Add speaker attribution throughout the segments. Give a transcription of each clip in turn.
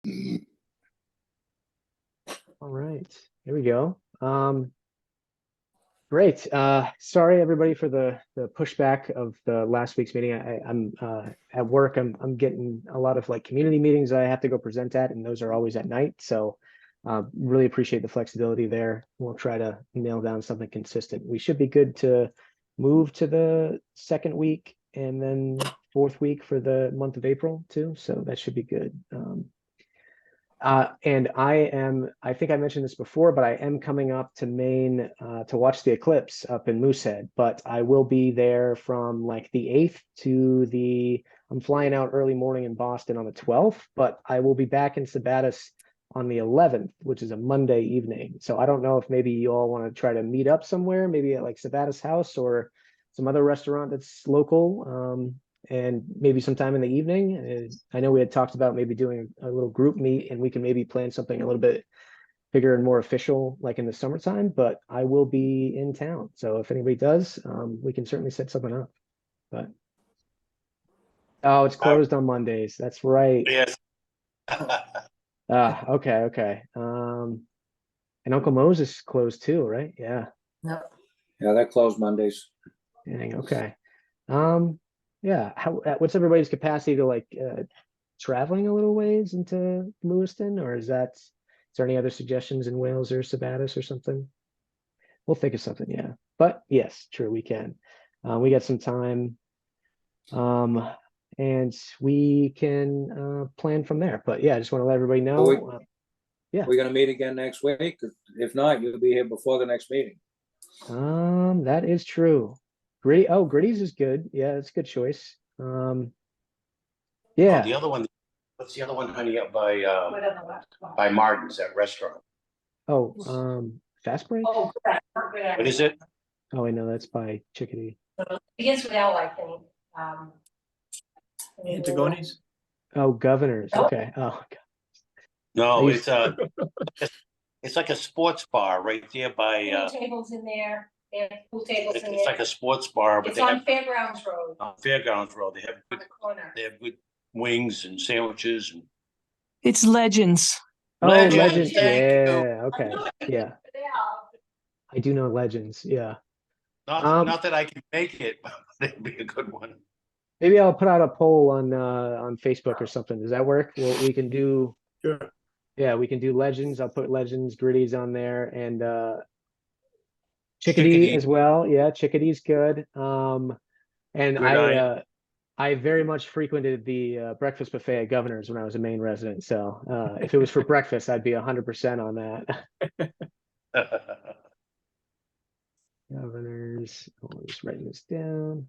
Speaker 1: All right, here we go. Great. Sorry everybody for the pushback of the last week's meeting. I'm at work. I'm getting a lot of like community meetings that I have to go present at, and those are always at night. So really appreciate the flexibility there. We'll try to nail down something consistent. We should be good to move to the second week and then fourth week for the month of April too. So that should be good. And I think I mentioned this before, but I am coming up to Maine to watch the eclipse up in Moosehead. But I will be there from like the 8th to I'm flying out early morning in Boston on the 12th, but I will be back in Sabattus on the 11th, which is a Monday evening. So I don't know if maybe you all want to try to meet up somewhere, maybe at like Sabattus House or some other restaurant that's local. And maybe sometime in the evening. I know we had talked about maybe doing a little group meet, and we can maybe plan something a little bit bigger and more official, like in the summertime. But I will be in town, so if anybody does, we can certainly set something up. But oh, it's closed on Mondays. That's right.
Speaker 2: Yes.
Speaker 1: Okay. And Uncle Mo's is closed too, right? Yeah.
Speaker 3: Yeah.
Speaker 4: Yeah, that closed Mondays.
Speaker 1: Dang, okay. Yeah, what's everybody's capacity to like traveling a little ways into Lewiston, or is there any other suggestions in Wales or Sabattus or something? We'll think of something, yeah. But yes, true, we can. We got some time, and we can plan from there. But yeah, I just want to let everybody know. Yeah,
Speaker 4: we're gonna meet again next week. If not, you'll be here before the next meeting.
Speaker 1: That is true. Gritty's is good. Yeah, it's a good choice. Yeah.
Speaker 2: Oh, the other one. What's the other one, honey? Up by Martin's, that restaurant.
Speaker 1: Oh, Fast Break.
Speaker 3: Oh,
Speaker 2: What is it?
Speaker 1: Oh, I know that's by Chickadee.
Speaker 3: Begins with L, I think.
Speaker 5: Antigones?
Speaker 1: Oh, Governors. Okay. Oh, God.
Speaker 2: No, it's like a sports bar right there by.
Speaker 3: Pool tables in there. They have pool tables in there.
Speaker 2: It's like a sports bar, but
Speaker 3: it's on Fairgrounds Road.
Speaker 2: On Fairgrounds Road, they have
Speaker 3: on the corner.
Speaker 2: They have good wings and sandwiches and.
Speaker 6: It's Legends.
Speaker 1: Oh, Legends. Yeah. Okay. Yeah. I do know Legends. Yeah.
Speaker 2: Not that I can make it, but it'd be a good one.
Speaker 1: Maybe I'll put out a poll on Facebook or something. Does that work? Well, we can do.
Speaker 5: Sure.
Speaker 1: Yeah, we can do Legends. I'll put Legends, Gritty's on there, and Chickadee as well. Yeah, Chickadee's good. And I very much frequented the breakfast buffet at Governor's when I was a Maine resident. So if it was for breakfast, I'd be 100% on that. Governor's. I'm just writing this down.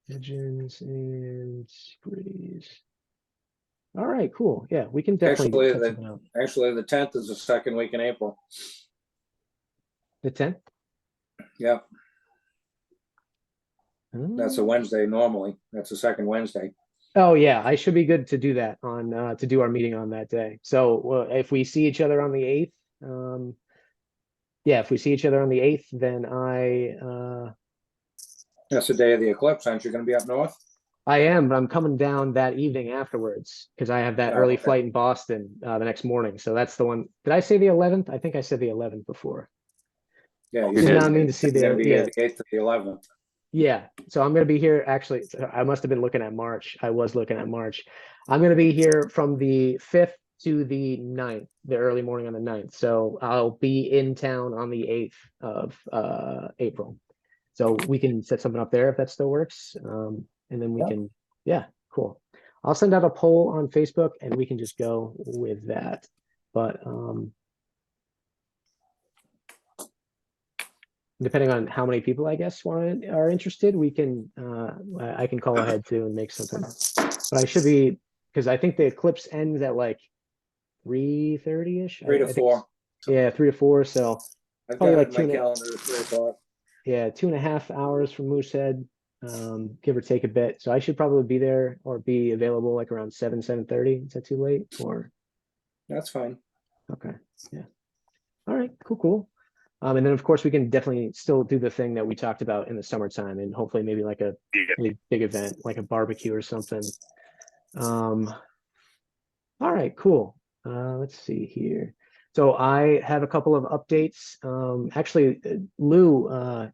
Speaker 1: Legends and Gritty's. All right, cool. Yeah, we can definitely.
Speaker 4: Actually, the 10th is the second week in April.
Speaker 1: The 10th?
Speaker 4: Yeah. That's a Wednesday normally. That's the second Wednesday.
Speaker 1: Oh yeah, I should be good to do that on to do our meeting on that day. So if we see each other on the 8th, yeah, if we see each other on the 8th, then
Speaker 4: that's the day of the eclipse. Aren't you going to be up north?
Speaker 1: I am, but I'm coming down that evening afterwards because I have that early flight in Boston the next morning. So that's the one. Did I say the 11th? I think I said the 11th before.
Speaker 4: Yeah, you
Speaker 1: did not mean to see the
Speaker 4: 8th to the 11th.
Speaker 1: Yeah, so I'm going to be here. Actually, I must have been looking at March. I was looking at March. I'm going to be here from the 5th to the 9th, the early morning on the 9th. So I'll be in town on the 8th of April. So we can set something up there if that still works. And then we can, yeah, cool. I'll send out a poll on Facebook and we can just go with that. But depending on how many people, I guess, are interested, we can, I can call ahead too and make something. But I should be, because I think the eclipse ends at like 3:30ish.
Speaker 4: 3 to 4.
Speaker 1: Yeah, 3 to 4. So
Speaker 4: I've
Speaker 1: probably
Speaker 4: got
Speaker 1: like
Speaker 4: my calendar at 3 o'clock.
Speaker 1: Yeah, 2.5 hours from Moosehead, give or take a bit. So I should probably be there or be available like around 7:30. Is that too late? Or
Speaker 4: that's fine.
Speaker 1: Okay, yeah. All right, cool. And then of course we can definitely still do the thing that we talked about in the summertime, and hopefully maybe like a really big event, like a barbecue or something. All right, cool. Let's see here. So I have a couple of updates. Actually, Lou,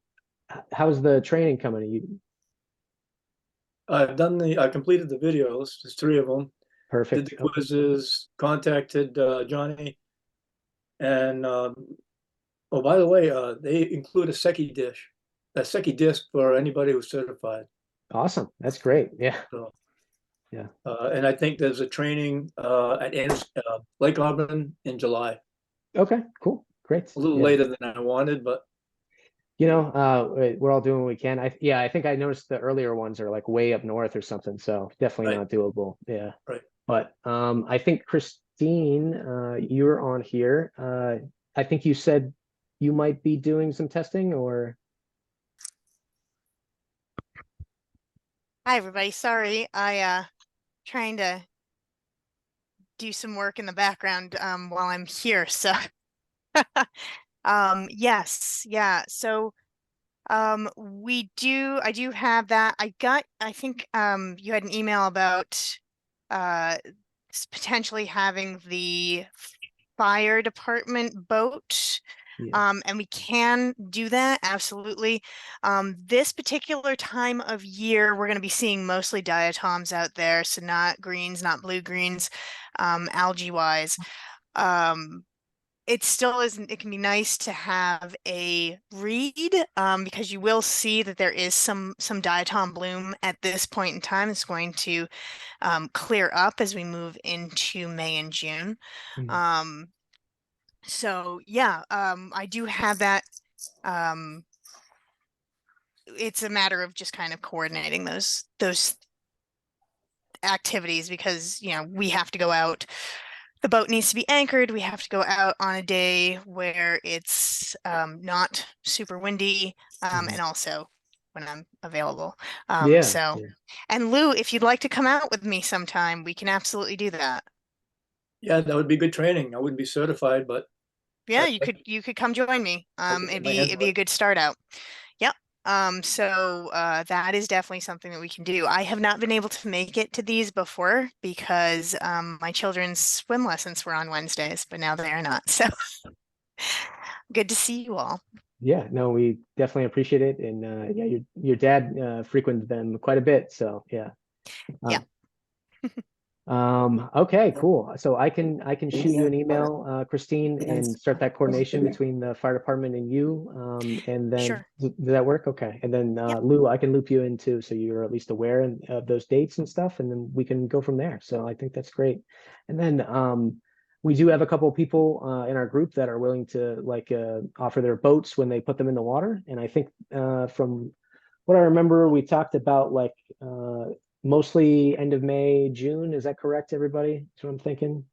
Speaker 1: how's the training coming?
Speaker 5: I completed the videos, there's 3 of them.
Speaker 1: Perfect.
Speaker 5: Did the quizzes, contacted Johnny, and oh, by the way, they include a seki disc for anybody who's certified.
Speaker 1: Awesome. That's great. Yeah.
Speaker 5: So,
Speaker 1: yeah.
Speaker 5: And I think there's a training at Lake Auburn in July.
Speaker 1: Okay, cool. Great.
Speaker 5: A little later than I wanted, but
Speaker 1: we're all doing what we can. I think I noticed the earlier ones are like way up north or something, so definitely
Speaker 5: Right.
Speaker 1: not doable. Yeah.
Speaker 5: Right.
Speaker 1: But I think Christine, you're on here. I think you said you might be doing some testing, or
Speaker 7: Hi, everybody. Sorry, I trying to do some work in the background while I'm here. So yes, yeah. So I do have that. I think you had an email about potentially having the fire department boat.
Speaker 1: yeah.
Speaker 7: And we can do that, absolutely. This particular time of year, we're going to be seeing mostly diatoms out there, so not greens, not blue greens, algae-wise. It still isn't, it can be nice to have a read because you will see that there is some diatom bloom at this point in time. It's going to clear up as we move into May and June.
Speaker 1: Mhm.
Speaker 7: So yeah, I do have that. It's a matter of just kind of coordinating those activities because, you know, we have to go out. The boat needs to be anchored. We have to go out on a day where it's not super windy,
Speaker 1: Mhm.
Speaker 7: and also when I'm available.
Speaker 1: Yeah.
Speaker 7: And Lou, if you'd like to come out with me sometime, we can absolutely do that.
Speaker 5: yeah, that would be good training. I wouldn't be certified, but
Speaker 7: Yeah, you could come join me. It'd be a good start out. Yep. So that is definitely something that we can do. I have not been able to make it to these before because my children's swim lessons were on Wednesdays, but now they are not. So good to see you all.
Speaker 1: Yeah, no, we definitely appreciate it. And yeah, your dad frequented them quite a bit. So yeah.
Speaker 7: Yeah.
Speaker 1: Okay, cool. So I can shoot you an email, Christine, and start that coordination between the fire department and you. And then
Speaker 7: Sure.
Speaker 1: does that work? Okay. And then
Speaker 7: Yep.
Speaker 1: Lou, I can loop you in too, so you're at least aware of those dates and stuff, and then we can go from there. So I think that's great. And then we do have a couple of people in our group that are willing to like offer their boats when they put them in the water. And I think from what I remember, we talked about like mostly end of May, June. Is that correct, everybody? That's what I'm thinking.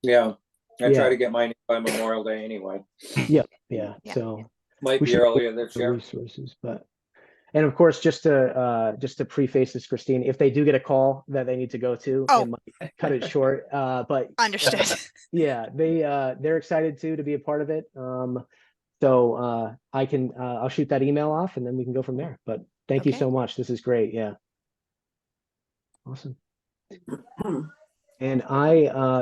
Speaker 4: Yeah, I try
Speaker 1: Yeah.
Speaker 4: to get mine by Memorial Day anyway.
Speaker 1: Yep. Yeah.
Speaker 7: Yeah.
Speaker 1: So
Speaker 4: Might
Speaker 1: we
Speaker 4: be
Speaker 1: should
Speaker 4: earlier this
Speaker 1: the
Speaker 4: year.
Speaker 1: resources, but and of course, just to preface this, Christine, if they do get a call that they need to go to,
Speaker 7: Oh.
Speaker 1: it might cut it short. But
Speaker 7: Understood.
Speaker 1: yeah, they're excited too to be a part of it. So I'll shoot that email off and then we can go from there. But thank you
Speaker 7: Okay.
Speaker 1: so much. This is great. Yeah. Awesome. And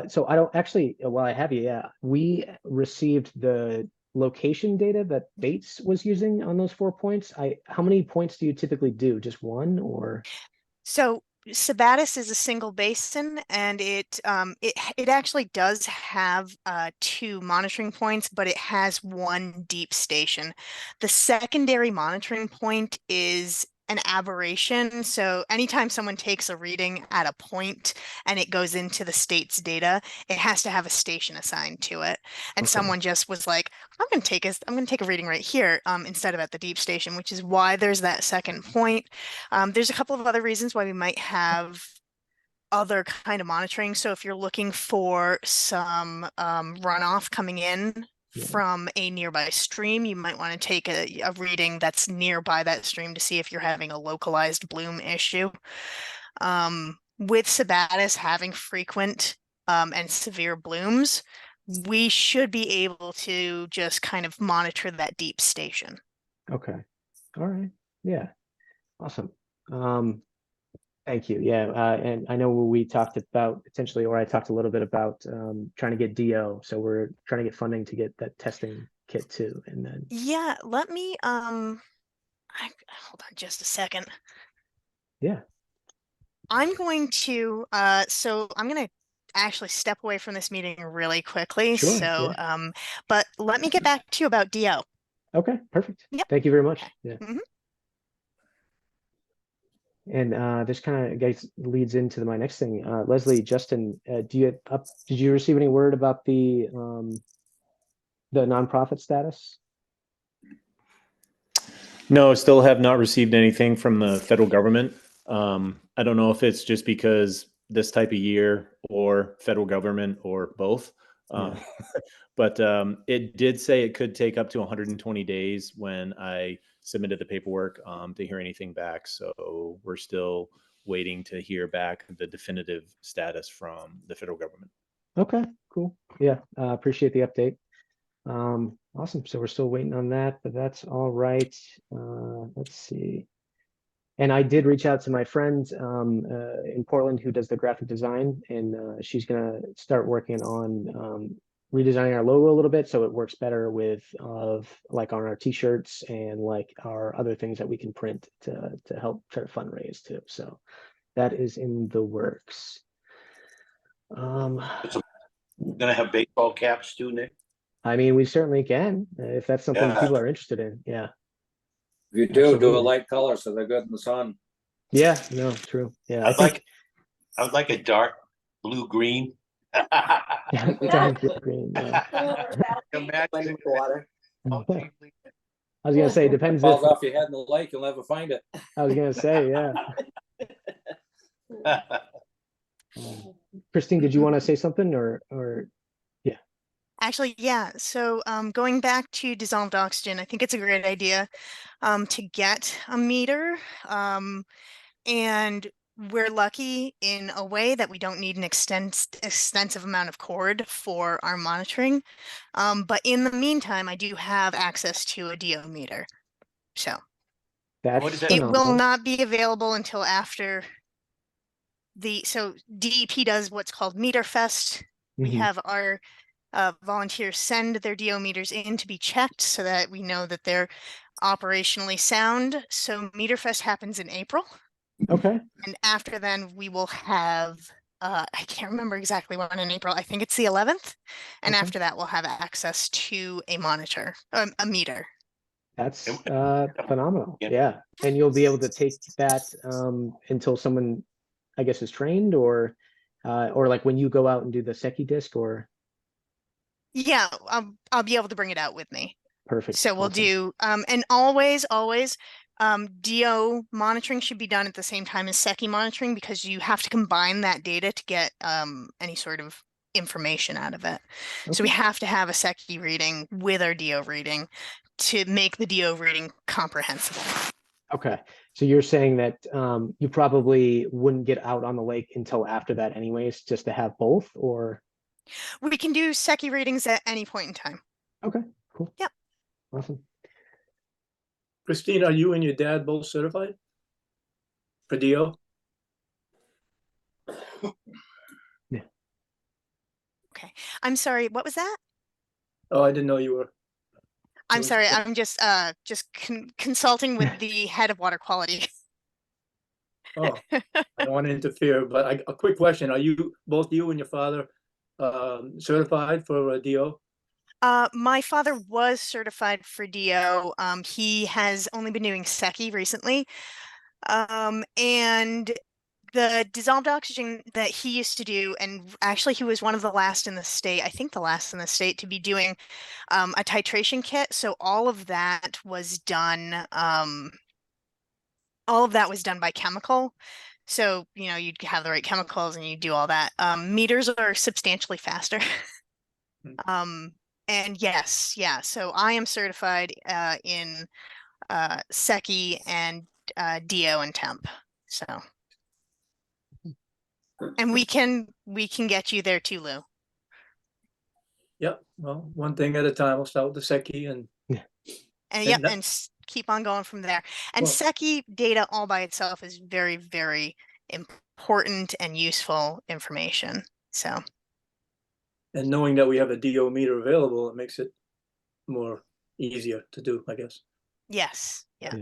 Speaker 1: so I don't actually, while I have you, yeah, we received the location data that Bates was using on those 4 points. How many points do you typically do? Just one or?
Speaker 7: So Sabattus is a single basin, and it actually does have 2 monitoring points, but it has 1 deep station. The secondary monitoring point is an aberration. So anytime someone takes a reading at a point and it goes into the state's data, it has to have a station assigned to it. And
Speaker 1: Okay.
Speaker 7: someone just was like, I'm going to take a reading right here instead of at the deep station, which is why there's that second point. There's a couple of other reasons why we might have other kind of monitoring. So if you're looking for some runoff coming in from a nearby stream, you might want to take a reading that's nearby that stream to see if you're having a localized bloom issue. With Sabattus having frequent and severe blooms, we should be able to just kind of monitor that deep station.
Speaker 1: Okay. All right. Yeah. Awesome. Thank you. Yeah. And I know we talked about potentially, or I talked a little bit about trying to get DO. So we're trying to get funding to get that testing kit too. And then
Speaker 7: Yeah, let me hold on just a second.
Speaker 1: yeah.
Speaker 7: I'm going to actually step away from this meeting really quickly.
Speaker 1: Sure.
Speaker 7: So
Speaker 1: Yeah.
Speaker 7: but let me get back to you about DO.
Speaker 1: Okay. Perfect.
Speaker 7: Yep.
Speaker 1: Thank you very much.
Speaker 7: Okay.
Speaker 1: Yeah.
Speaker 7: Mhm.
Speaker 1: And this kind of guys leads into my next thing. Leslie, Justin, did you receive any word about the nonprofit status?
Speaker 8: No, still have not received anything from the federal government. I don't know if it's just because this type of year or federal government or both.
Speaker 1: Yeah.
Speaker 8: But it did say it could take up to 120 days when I submitted the paperwork to hear anything back. So we're still waiting to hear back the definitive status from the federal government.
Speaker 1: Okay, cool. Yeah, appreciate the update. Awesome. So we're still waiting on that, but that's all right. Let's see. And I did reach out to my friend in Portland who does the graphic design, and she's gonna start working on redesigning our logo a little bit so it works better with like on our t-shirts and like our other things that we can print to help try to fundraise too. So that is in the works.
Speaker 2: Gonna have baseball caps too, Nick?
Speaker 1: I mean, we certainly can if that's something
Speaker 2: Yeah.
Speaker 1: people are interested in. Yeah.
Speaker 4: If you do, do a
Speaker 1: Absolutely.
Speaker 4: light color so they're good in the sun.
Speaker 1: Yeah. No. True. Yeah. I think.
Speaker 2: I would like a dark blue green.
Speaker 1: Dark blue green. Yeah.
Speaker 2: Imagine
Speaker 4: Water.
Speaker 1: I was gonna say it depends if
Speaker 4: Falls off your head in the lake, you'll never find it.
Speaker 1: I was gonna say yeah. Christine, did you want to say something or yeah?
Speaker 7: Actually, yeah. So going back to dissolved oxygen, I think it's a great idea to get a meter. And we're lucky in a way that we don't need an extensive amount of cord for our monitoring. But in the meantime, I do have access to a DO meter. So
Speaker 1: That's
Speaker 2: What is that?
Speaker 7: it will
Speaker 1: phenomenal.
Speaker 7: not be available until after so DEP does what's called Meter Fest. We
Speaker 1: Mhm.
Speaker 7: have our volunteers send their DO meters in to be checked so that we know that they're operationally sound. So Meter Fest happens in April.
Speaker 1: Okay.
Speaker 7: And after then, we will have, I can't remember exactly when in April. I think it's the 11th. And
Speaker 1: Okay.
Speaker 7: after that, we'll have access to a monitor, a meter.
Speaker 1: That's phenomenal. Yeah. And you'll be able to take that until someone, I guess, is trained or like when you go out and do the Seki disc or
Speaker 7: Yeah, I'll be able to bring it out with me.
Speaker 1: perfect.
Speaker 7: So we'll
Speaker 1: Awesome.
Speaker 7: do, and always, DO monitoring should be done at the same time as Seki monitoring because you have to combine that data to get any sort of information out of it. So we
Speaker 1: Okay.
Speaker 7: have to have a Seki reading with our DO reading to make the DO reading comprehensible.
Speaker 1: Okay. So you're saying that you probably wouldn't get out on the lake until after that anyways, just to have both or
Speaker 7: We can do Seki readings at any point in time.
Speaker 1: okay, cool.
Speaker 7: Yep.
Speaker 1: Awesome.
Speaker 5: Christine, are you and your dad both certified for DO?
Speaker 1: Yeah.
Speaker 7: Okay. I'm sorry, what was that?
Speaker 5: Oh, I didn't know you were.
Speaker 7: I'm sorry, I'm just consulting with the head of water quality.
Speaker 5: Oh, I don't want to interfere, but a quick question. Are you, both you and your father, certified for a DO?
Speaker 7: My father was certified for DO. He has only been doing Seki recently. And the dissolved oxygen that he used to do, and actually he was one of the last in the state, I think the last in the state to be doing a titration kit. So all of that was done, by chemical. So, you'd have the right chemicals and you do all that. Meters are substantially faster. And yes, yeah. So I am certified in Seki and DO and temp. So, and we can get you there too, Lou.
Speaker 5: Yep, well, one thing at a time. We'll start with the Seki and
Speaker 7: And yep,
Speaker 5: that-
Speaker 7: and keep on going from there. And
Speaker 5: Well-
Speaker 7: Seki data all by itself is very, very important and useful information. So
Speaker 5: and knowing that we have a DO meter available, it makes it more easier to do, I guess.
Speaker 7: yes, yeah.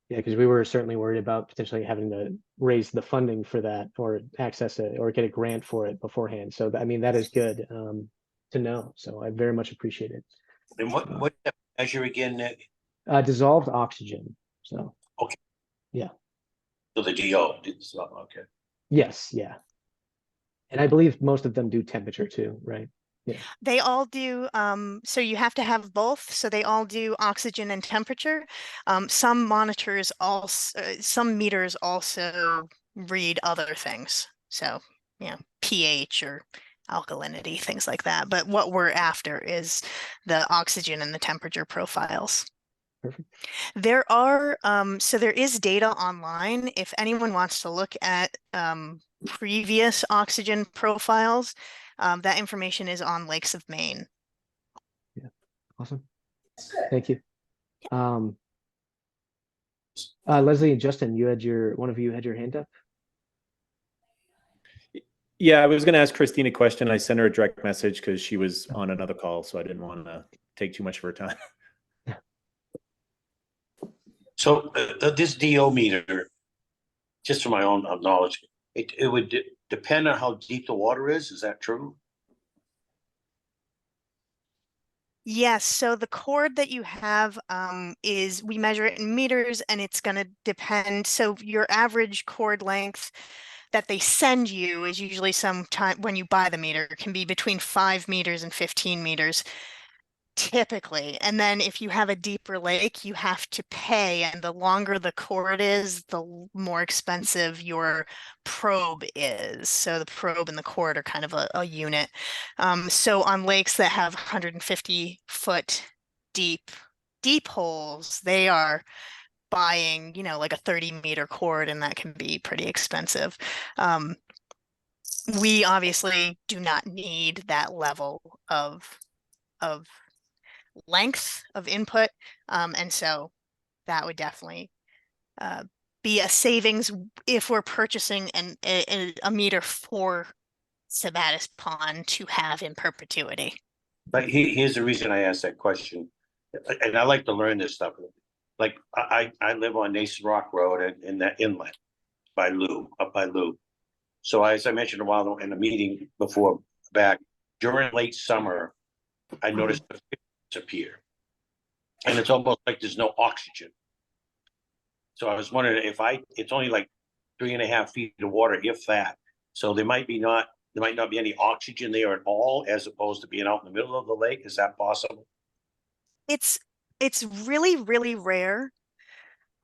Speaker 1: Yeah, because we were certainly worried about potentially having to raise the funding for that or access it or get a grant for it beforehand. So I mean, that is good to know. So I very much appreciate it.
Speaker 2: And what measure again, Nick?
Speaker 1: Dissolved oxygen. So
Speaker 2: So the DO, it's not, okay.
Speaker 1: yes, yeah. And I believe most of them do temperature too, right?
Speaker 7: They all do, so you have to have both. So they all do oxygen and temperature. Some monitors also, some meters also read other things. So, pH or alkalinity, things like that. But what we're after is the oxygen and the temperature profiles.
Speaker 1: Perfect.
Speaker 7: There are, so there is data online. If anyone wants to look at previous oxygen profiles, that information is on Lakes of Maine.
Speaker 1: Awesome. Thank you. Leslie and Justin, one of you had your hand up.
Speaker 8: Yeah, I was going to ask Christine a question. I sent her a direct message because she was on another call, so I didn't want to take too much of her time.
Speaker 2: So this DO meter, just for my own knowledge, it would depend on how deep the water is. Is that true?
Speaker 7: Yes, so the cord that you have is, we measure it in meters, and it's going to depend. So your average cord length that they send you is usually sometime when you buy the meter can be between 5 meters and 15 meters typically. And then if you have a deeper lake, you have to pay, and the longer the cord is, the more expensive your probe is. So the probe and the cord are kind of a unit. So on lakes that have 150-foot deep holes, they are buying, like a 30-meter cord, and that can be pretty expensive. We obviously do not need that level of length of input, and so that would definitely be a savings if we're purchasing a meter for Sabattus Pond to have in perpetuity.
Speaker 2: But here's the reason I asked that question, and I like to learn this stuff. Like I live on Nason Rock Road in that inlet up by Lou. So as I mentioned a while in a meeting before back, during late summer, I noticed the fish appear. And it's almost like there's no oxygen. So I was wondering it's only like 3.5 feet of water, if that. So there might not be any oxygen there at all, as opposed to being out in the middle of the lake. Is that possible?
Speaker 7: It's really, really rare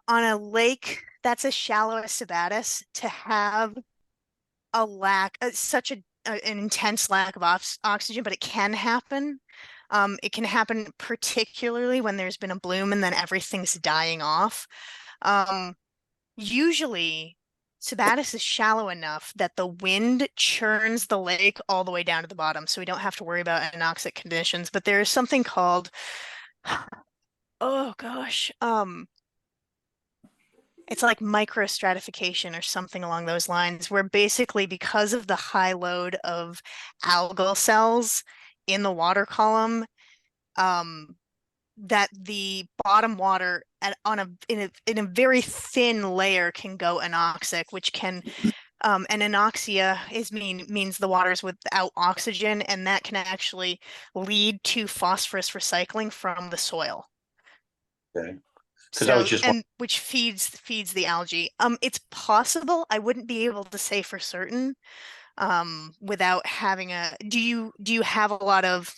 Speaker 7: on a lake that's as shallow as Sabattus to have a lack, such an intense lack of oxygen, but it can happen. It can happen particularly when there's been a bloom and then everything's dying off. Usually Sabattus is shallow enough that the wind churns the lake all the way down to the bottom, so we don't have to worry about anoxic conditions. But there is something called, oh gosh, it's like microstratification or something along those lines, where basically because of the high load of algal cells in the water column, that the bottom water in a very thin layer can go anoxic, which can and anoxia means the water's without oxygen, and that can actually lead to phosphorus recycling from the soil.
Speaker 2: Okay. Because I was just
Speaker 7: which feeds the algae. It's possible. I wouldn't be able to say for certain without having do you have a lot of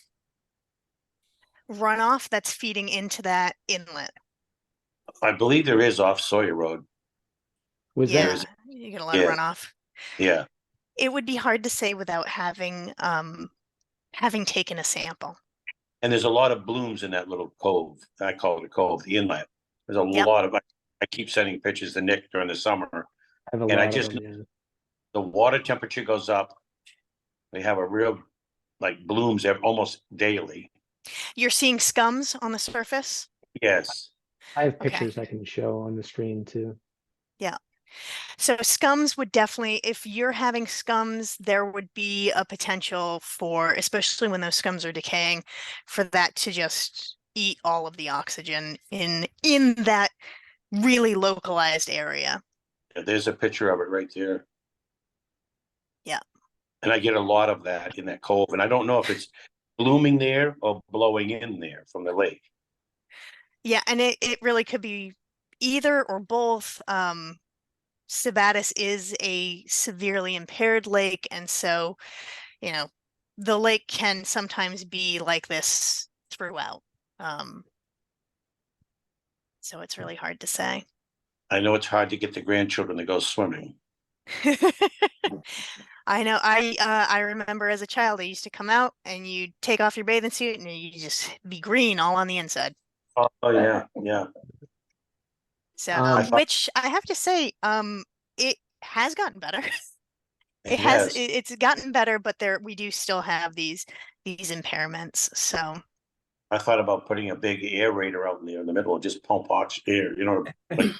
Speaker 7: runoff that's feeding into that inlet?
Speaker 2: I believe there is off Sawyer Road.
Speaker 1: Was
Speaker 7: Yeah,
Speaker 1: that?
Speaker 7: you get a lot of runoff.
Speaker 2: Yeah.
Speaker 7: It would be hard to say without having taken a sample.
Speaker 2: And there's a lot of blooms in that little cove. I call it a cove, the inlet. There's a lot of. I keep sending pictures to Nick during the summer, and I just
Speaker 1: them, yeah.
Speaker 2: the water temperature goes up. We have a real like blooms almost daily.
Speaker 7: You're seeing scums on the surface?
Speaker 2: Yes.
Speaker 1: I have
Speaker 7: Okay.
Speaker 1: pictures I can show on the screen too.
Speaker 7: So scums would definitely, if you're having scums, there would be a potential for, especially when those scums are decaying, for that to just eat all of the oxygen in that really localized area.
Speaker 2: Yeah, there's a picture of it right there.
Speaker 7: Yeah.
Speaker 2: And I get a lot of that in that cove. And I don't know if it's blooming there or blowing in there from the lake.
Speaker 7: Yeah, and it really could be either or both. Sabattus is a severely impaired lake, and so, the lake can sometimes be like this throughout. So it's really hard to say.
Speaker 2: I know it's hard to get the grandchildren to go swimming.
Speaker 7: I know. I remember as a child, I used to come out and you'd take off your bathing suit and you just be green all on the inside.
Speaker 2: Oh, yeah, yeah.
Speaker 7: So,
Speaker 1: Um,
Speaker 7: which I have to say, it has gotten better.
Speaker 2: It has.
Speaker 7: It's gotten better, but we do still have these impairments. So
Speaker 2: I thought about putting a big aerator out in there in the middle and just pump air, like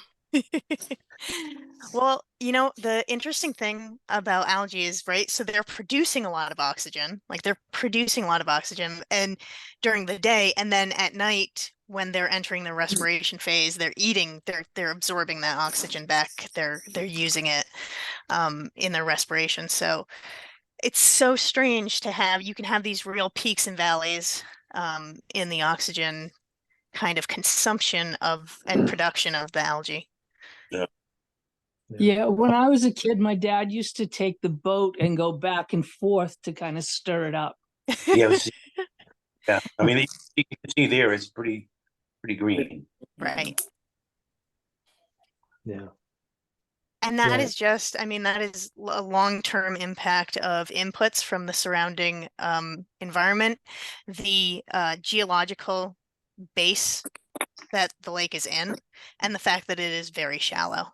Speaker 7: well, the interesting thing about algae is, right, so they're producing a lot of oxygen, and during the day, and then at night when they're entering the respiration phase, they're absorbing that oxygen back. They're using it in their respiration. So it's so strange to you can have these real peaks and valleys in the oxygen kind of consumption of and production of the algae.
Speaker 6: Yeah, when I was a kid, my dad used to take the boat and go back and forth to kind of stir it up.
Speaker 2: yeah, yeah. I mean, you can see there it's pretty green.
Speaker 7: Right.
Speaker 1: yeah.
Speaker 7: And that
Speaker 1: Right.
Speaker 7: is just, that is a long-term impact of inputs from the surrounding environment, the geological base that the lake is in, and the fact that it is very shallow.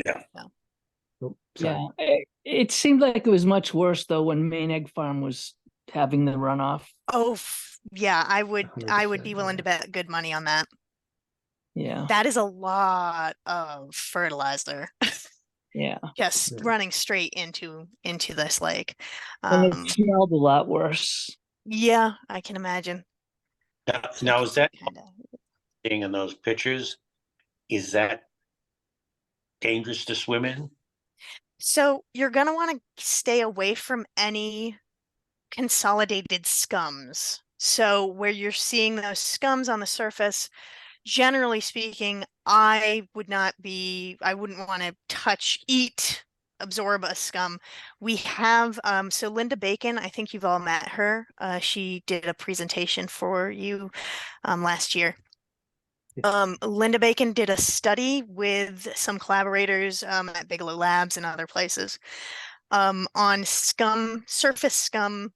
Speaker 2: Yeah.
Speaker 1: Oh, sorry.
Speaker 6: Yeah, it seemed like it was much worse though when Maine Egg Farm was having the runoff.
Speaker 7: Oh, yeah, I would
Speaker 1: 100%,
Speaker 7: be willing to bet good money on that.
Speaker 6: Yeah,
Speaker 7: That is a lot of fertilizer
Speaker 6: yeah,
Speaker 7: just
Speaker 1: Yeah.
Speaker 7: running straight into this lake.
Speaker 6: and it smelled a lot worse.
Speaker 7: Yeah, I can imagine.
Speaker 2: Now is that
Speaker 7: Kinda.
Speaker 2: thing in those pictures? Is that dangerous to swim in?
Speaker 7: So you're gonna want to stay away from any consolidated scums. So where you're seeing those scums on the surface, generally speaking, I wouldn't want to absorb a scum. We have, so Linda Bacon, I think you've all met her. She did a presentation for you last year. Linda Bacon did a study with some collaborators at Bigelow Labs and other places on surface scum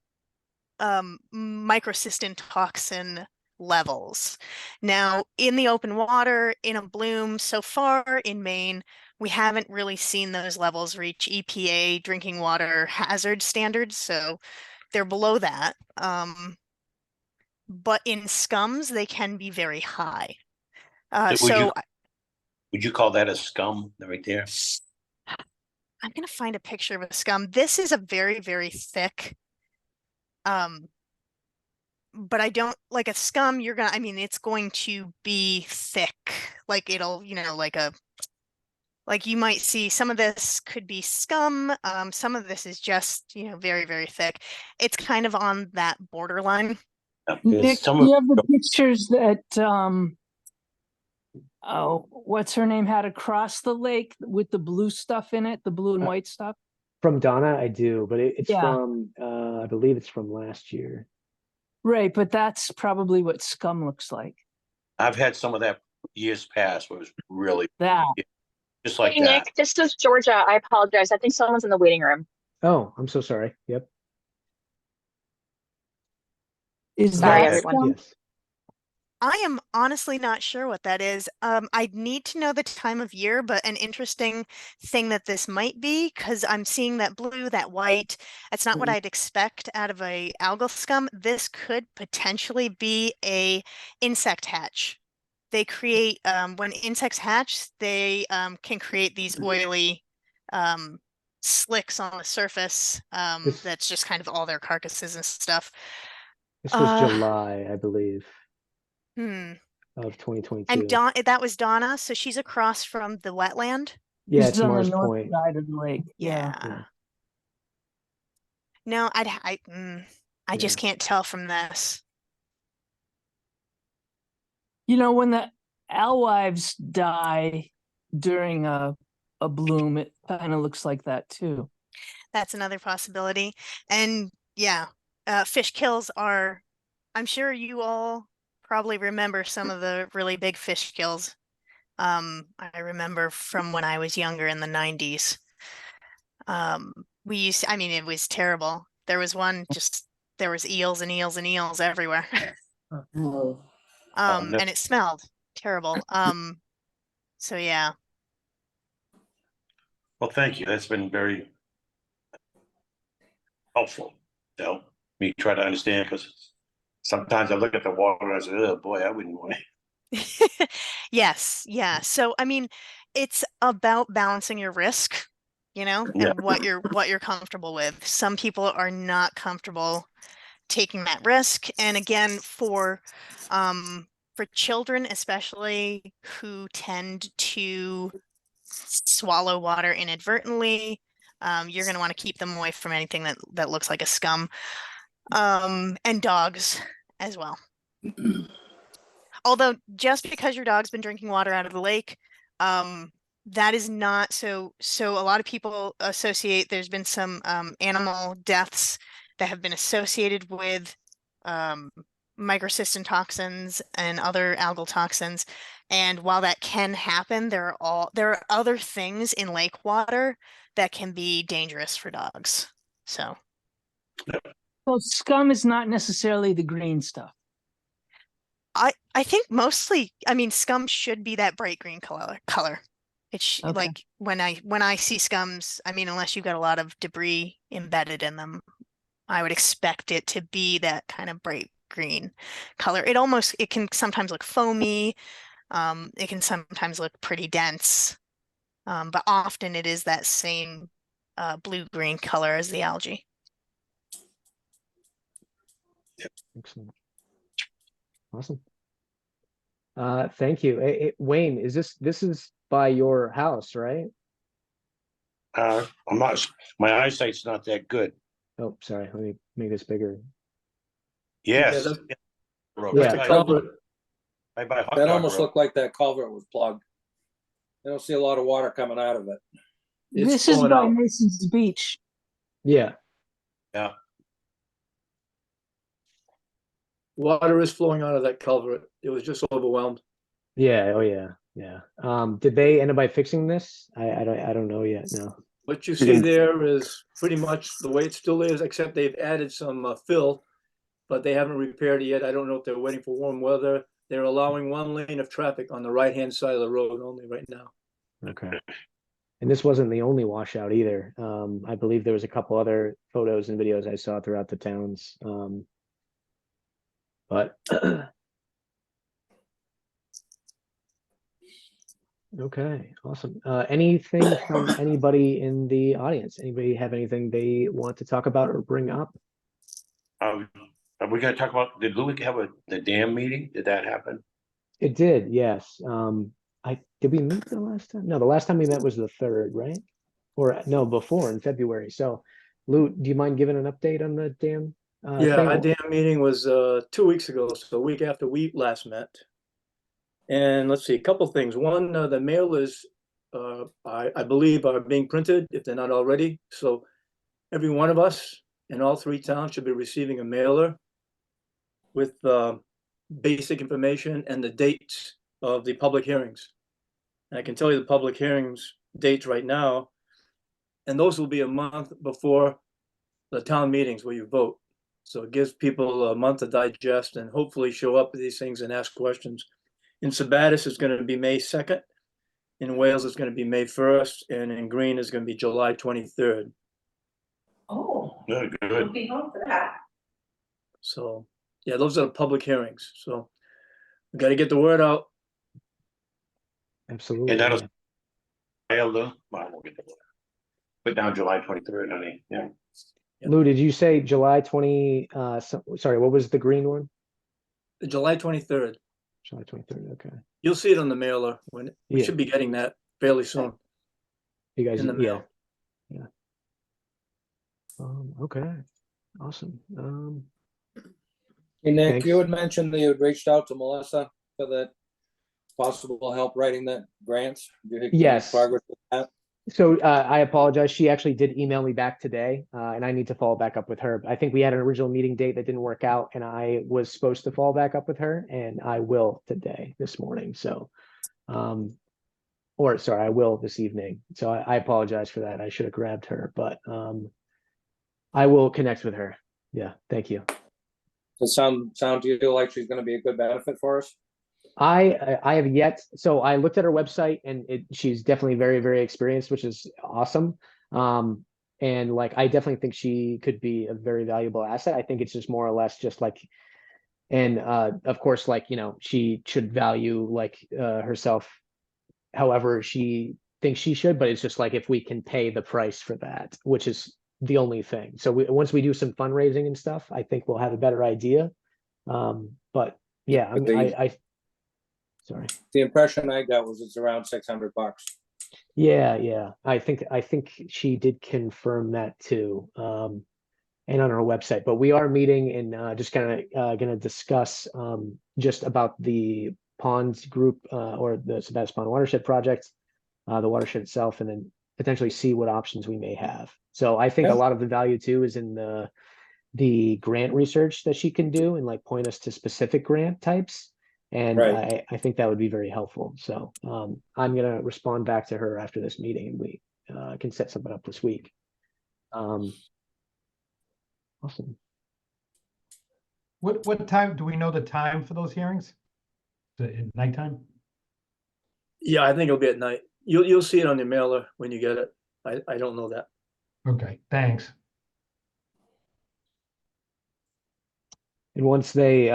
Speaker 7: microcystin toxin levels. Now, in the open water, in a bloom, so far in Maine, we haven't really seen those levels reach EPA drinking water hazard standards, so they're below that. But in scums, they can be very high.
Speaker 2: Would you call that a scum right there?
Speaker 7: I'm going to find a picture of a scum. This is a very, very thick, but I don't like a scum. It's going to be thick. Like it'll, like you might see some of this could be scum. Some of this is just, very, very thick. It's kind of on that borderline.
Speaker 6: Nick, do you have the pictures that what's her name had across the lake with the blue stuff in it, the blue and white stuff?
Speaker 1: From Donna, I do, but it's
Speaker 6: Yeah.
Speaker 1: from I believe it's from last year.
Speaker 6: Right, but that's probably what scum looks like.
Speaker 2: I've had some of that years past where it was really
Speaker 6: That.
Speaker 2: just like
Speaker 9: Hey,
Speaker 2: that.
Speaker 9: Nick, this is Georgia. I apologize. I think someone's in the waiting room.
Speaker 1: Oh, I'm so sorry. Yep.
Speaker 6: Is
Speaker 9: Sorry,
Speaker 6: that
Speaker 9: everyone.
Speaker 6: scum?
Speaker 1: Yes.
Speaker 7: I am honestly not sure what that is. I'd need to know the time of year, but an interesting thing that this might be, because I'm seeing that blue, that white. It's not what I'd expect out of a algal scum. This could potentially be a insect hatch. They create, when insects hatch, they can create these oily slicks on the surface.
Speaker 1: This
Speaker 7: That's just kind of all their carcasses and stuff.
Speaker 1: this was
Speaker 7: Uh,
Speaker 1: July, I believe,
Speaker 7: hmm.
Speaker 1: of
Speaker 7: And
Speaker 1: 2022.
Speaker 7: That was Donna, so she's across from the wetland.
Speaker 1: Yeah,
Speaker 6: This
Speaker 1: it's
Speaker 6: is on the
Speaker 1: Mars
Speaker 6: north
Speaker 1: Point.
Speaker 6: side of the lake. Yeah.
Speaker 7: Yeah. No, I just
Speaker 1: Yeah.
Speaker 7: can't tell from this.
Speaker 6: You know, when the alewives die during a bloom, it kind of looks like that too.
Speaker 7: That's another possibility. And yeah, fish kills are, I'm sure you all probably remember some of the really big fish kills. I remember from when I was younger in the 90s. I mean, it was terrible. There was one there was eels and eels and eels everywhere.
Speaker 6: Oh.
Speaker 2: No.
Speaker 7: And it smelled terrible. So yeah.
Speaker 2: Well, thank you. That's been very helpful to help me try to understand, because sometimes I look at the water and I say, oh boy, I wouldn't want it.
Speaker 7: Yes, yeah. So I mean, it's about balancing your risk,
Speaker 2: Yeah.
Speaker 7: and what you're comfortable with. Some people are not comfortable taking that risk. And again, for children especially who tend to swallow water inadvertently, you're going to want to keep them away from anything that looks like a scum. And dogs as well. Although just because your dog's been drinking water out of the lake, that is not so a lot of people associate, there's been some animal deaths that have been associated with microcystin toxins and other algal toxins. And while that can happen, there are other things in lake water that can be dangerous for dogs. So
Speaker 6: So scum is not necessarily the green stuff.
Speaker 7: I think mostly, I mean, scum should be that bright green color. It's
Speaker 6: Okay.
Speaker 7: like when I see scums, I mean, unless you've got a lot of debris embedded in them, I would expect it to be that kind of bright green color. It can sometimes look foamy. It can sometimes look pretty dense. But often it is that same blue-green color as the algae.
Speaker 1: Excellent. Awesome. Thank you. Wayne, this is by your house, right?
Speaker 2: I'm not, my eyesight's not that good.
Speaker 1: Oh, sorry. Let me make this bigger.
Speaker 2: Yes.
Speaker 5: that's-
Speaker 2: Road.
Speaker 1: Yeah.
Speaker 2: Right
Speaker 5: Culvert.
Speaker 2: by Hot
Speaker 4: That
Speaker 2: Dog
Speaker 4: almost
Speaker 2: Road.
Speaker 4: looked like that culvert was plugged. I don't see a lot of water coming out of it.
Speaker 5: It's
Speaker 6: This is
Speaker 5: flowing
Speaker 6: by
Speaker 5: out.
Speaker 6: Mason's Beach.
Speaker 1: Yeah.
Speaker 2: Yeah.
Speaker 5: Water is flowing out of that culvert. It was just overwhelmed.
Speaker 1: Yeah. Oh, yeah. Yeah. Did they end up by fixing this? I don't know yet. No.
Speaker 5: What you see there is pretty much the way it still is, except they've added some fill, but they haven't repaired it yet. I don't know if they're waiting for warm weather. They're allowing one lane of traffic on the right-hand side of the road only right now.
Speaker 1: Okay. And this wasn't the only washout either. I believe there was a couple other photos and videos I saw throughout the towns. But okay, awesome. Anything from anybody in the audience? Anybody have anything they want to talk about or bring up?
Speaker 2: Are we gonna talk about, did Louis have the dam meeting? Did that happen?
Speaker 1: It did, yes. Did we meet the last time? No, the last time we met was the 3rd, right? Or no, before in February. So, Lou, do you mind giving an update on the dam
Speaker 5: Yeah,
Speaker 1: thing?
Speaker 5: our dam meeting was 2 weeks ago, so a week after we last met. And let's see, a couple things. One, the mailers, I believe, are being printed if they're not already. So every one of us in all 3 towns should be receiving a mailer with basic information and the dates of the public hearings. And I can tell you the public hearings dates right now, and those will be a month before the town meetings where you vote. So it gives people a month to digest and hopefully show up with these things and ask questions. In Sabattus, it's going to be May 2nd. In Wales, it's going to be May 1st. And in Green, it's going to be July 23rd.
Speaker 3: Oh,
Speaker 2: Very
Speaker 3: we'll
Speaker 2: good.
Speaker 3: be home for that.
Speaker 5: So, yeah, those are the public hearings. So we got to get the word out.
Speaker 1: Absolutely.
Speaker 2: And that'll,
Speaker 1: yeah.
Speaker 2: Lou, well, we'll get the word. Put down July 23rd, honey, yeah.
Speaker 1: Lou, did you say July 20, sorry, what was the green one?
Speaker 5: July 23rd.
Speaker 1: July 23rd, okay.
Speaker 5: You'll see it on the mailer when we
Speaker 1: Yeah.
Speaker 5: should be getting that fairly soon.
Speaker 1: You guys,
Speaker 5: In the mail.
Speaker 1: yeah. Okay, awesome.
Speaker 4: Hey, Nick,
Speaker 1: Thanks.
Speaker 4: you had mentioned that you had reached out to Melissa for that possible help writing that grants. Did you make
Speaker 1: Yes.
Speaker 4: progress with that?
Speaker 1: So I apologize. She actually did email me back today, and I need to follow back up with her. I think we had an original meeting date that didn't work out, and I was supposed to follow back up with her, and I will today, this morning. So, or sorry, I will this evening. So I apologize for that. I should have grabbed her, but I will connect with her. Yeah, thank you.
Speaker 4: Does it sound to you like she's going to be a good benefit for us?
Speaker 1: I have yet, so I looked at her website and she's definitely very, very experienced, which is awesome. And like, I definitely think she could be a very valuable asset. I think it's just more or less just like, and of course, like, you know, she should value like herself however she thinks she should, but it's just like, if we can pay the price for that, which is the only thing. So once we do some fundraising and stuff, I think we'll have a better idea. But yeah, sorry.
Speaker 4: The impression I got was it's around $600.
Speaker 1: Yeah. I think she did confirm that too. And on our website, but we are meeting and just kind of going to discuss just about the ponds group or the Sabattus Pond Watershed project, the watershed itself, and then potentially see what options we may have. So I think a lot of the value too is in the grant research that she can do and like point us to specific grant types. And
Speaker 4: Right.
Speaker 1: I think that would be very helpful. So I'm going to respond back to her after this meeting and we can set something up this week. Awesome.
Speaker 10: What time, do we know the time for those hearings? Is it at nighttime?
Speaker 5: Yeah, I think it'll be at night. You'll see it on the mailer when you get it. I don't know that.
Speaker 10: Okay, thanks.
Speaker 1: And once they,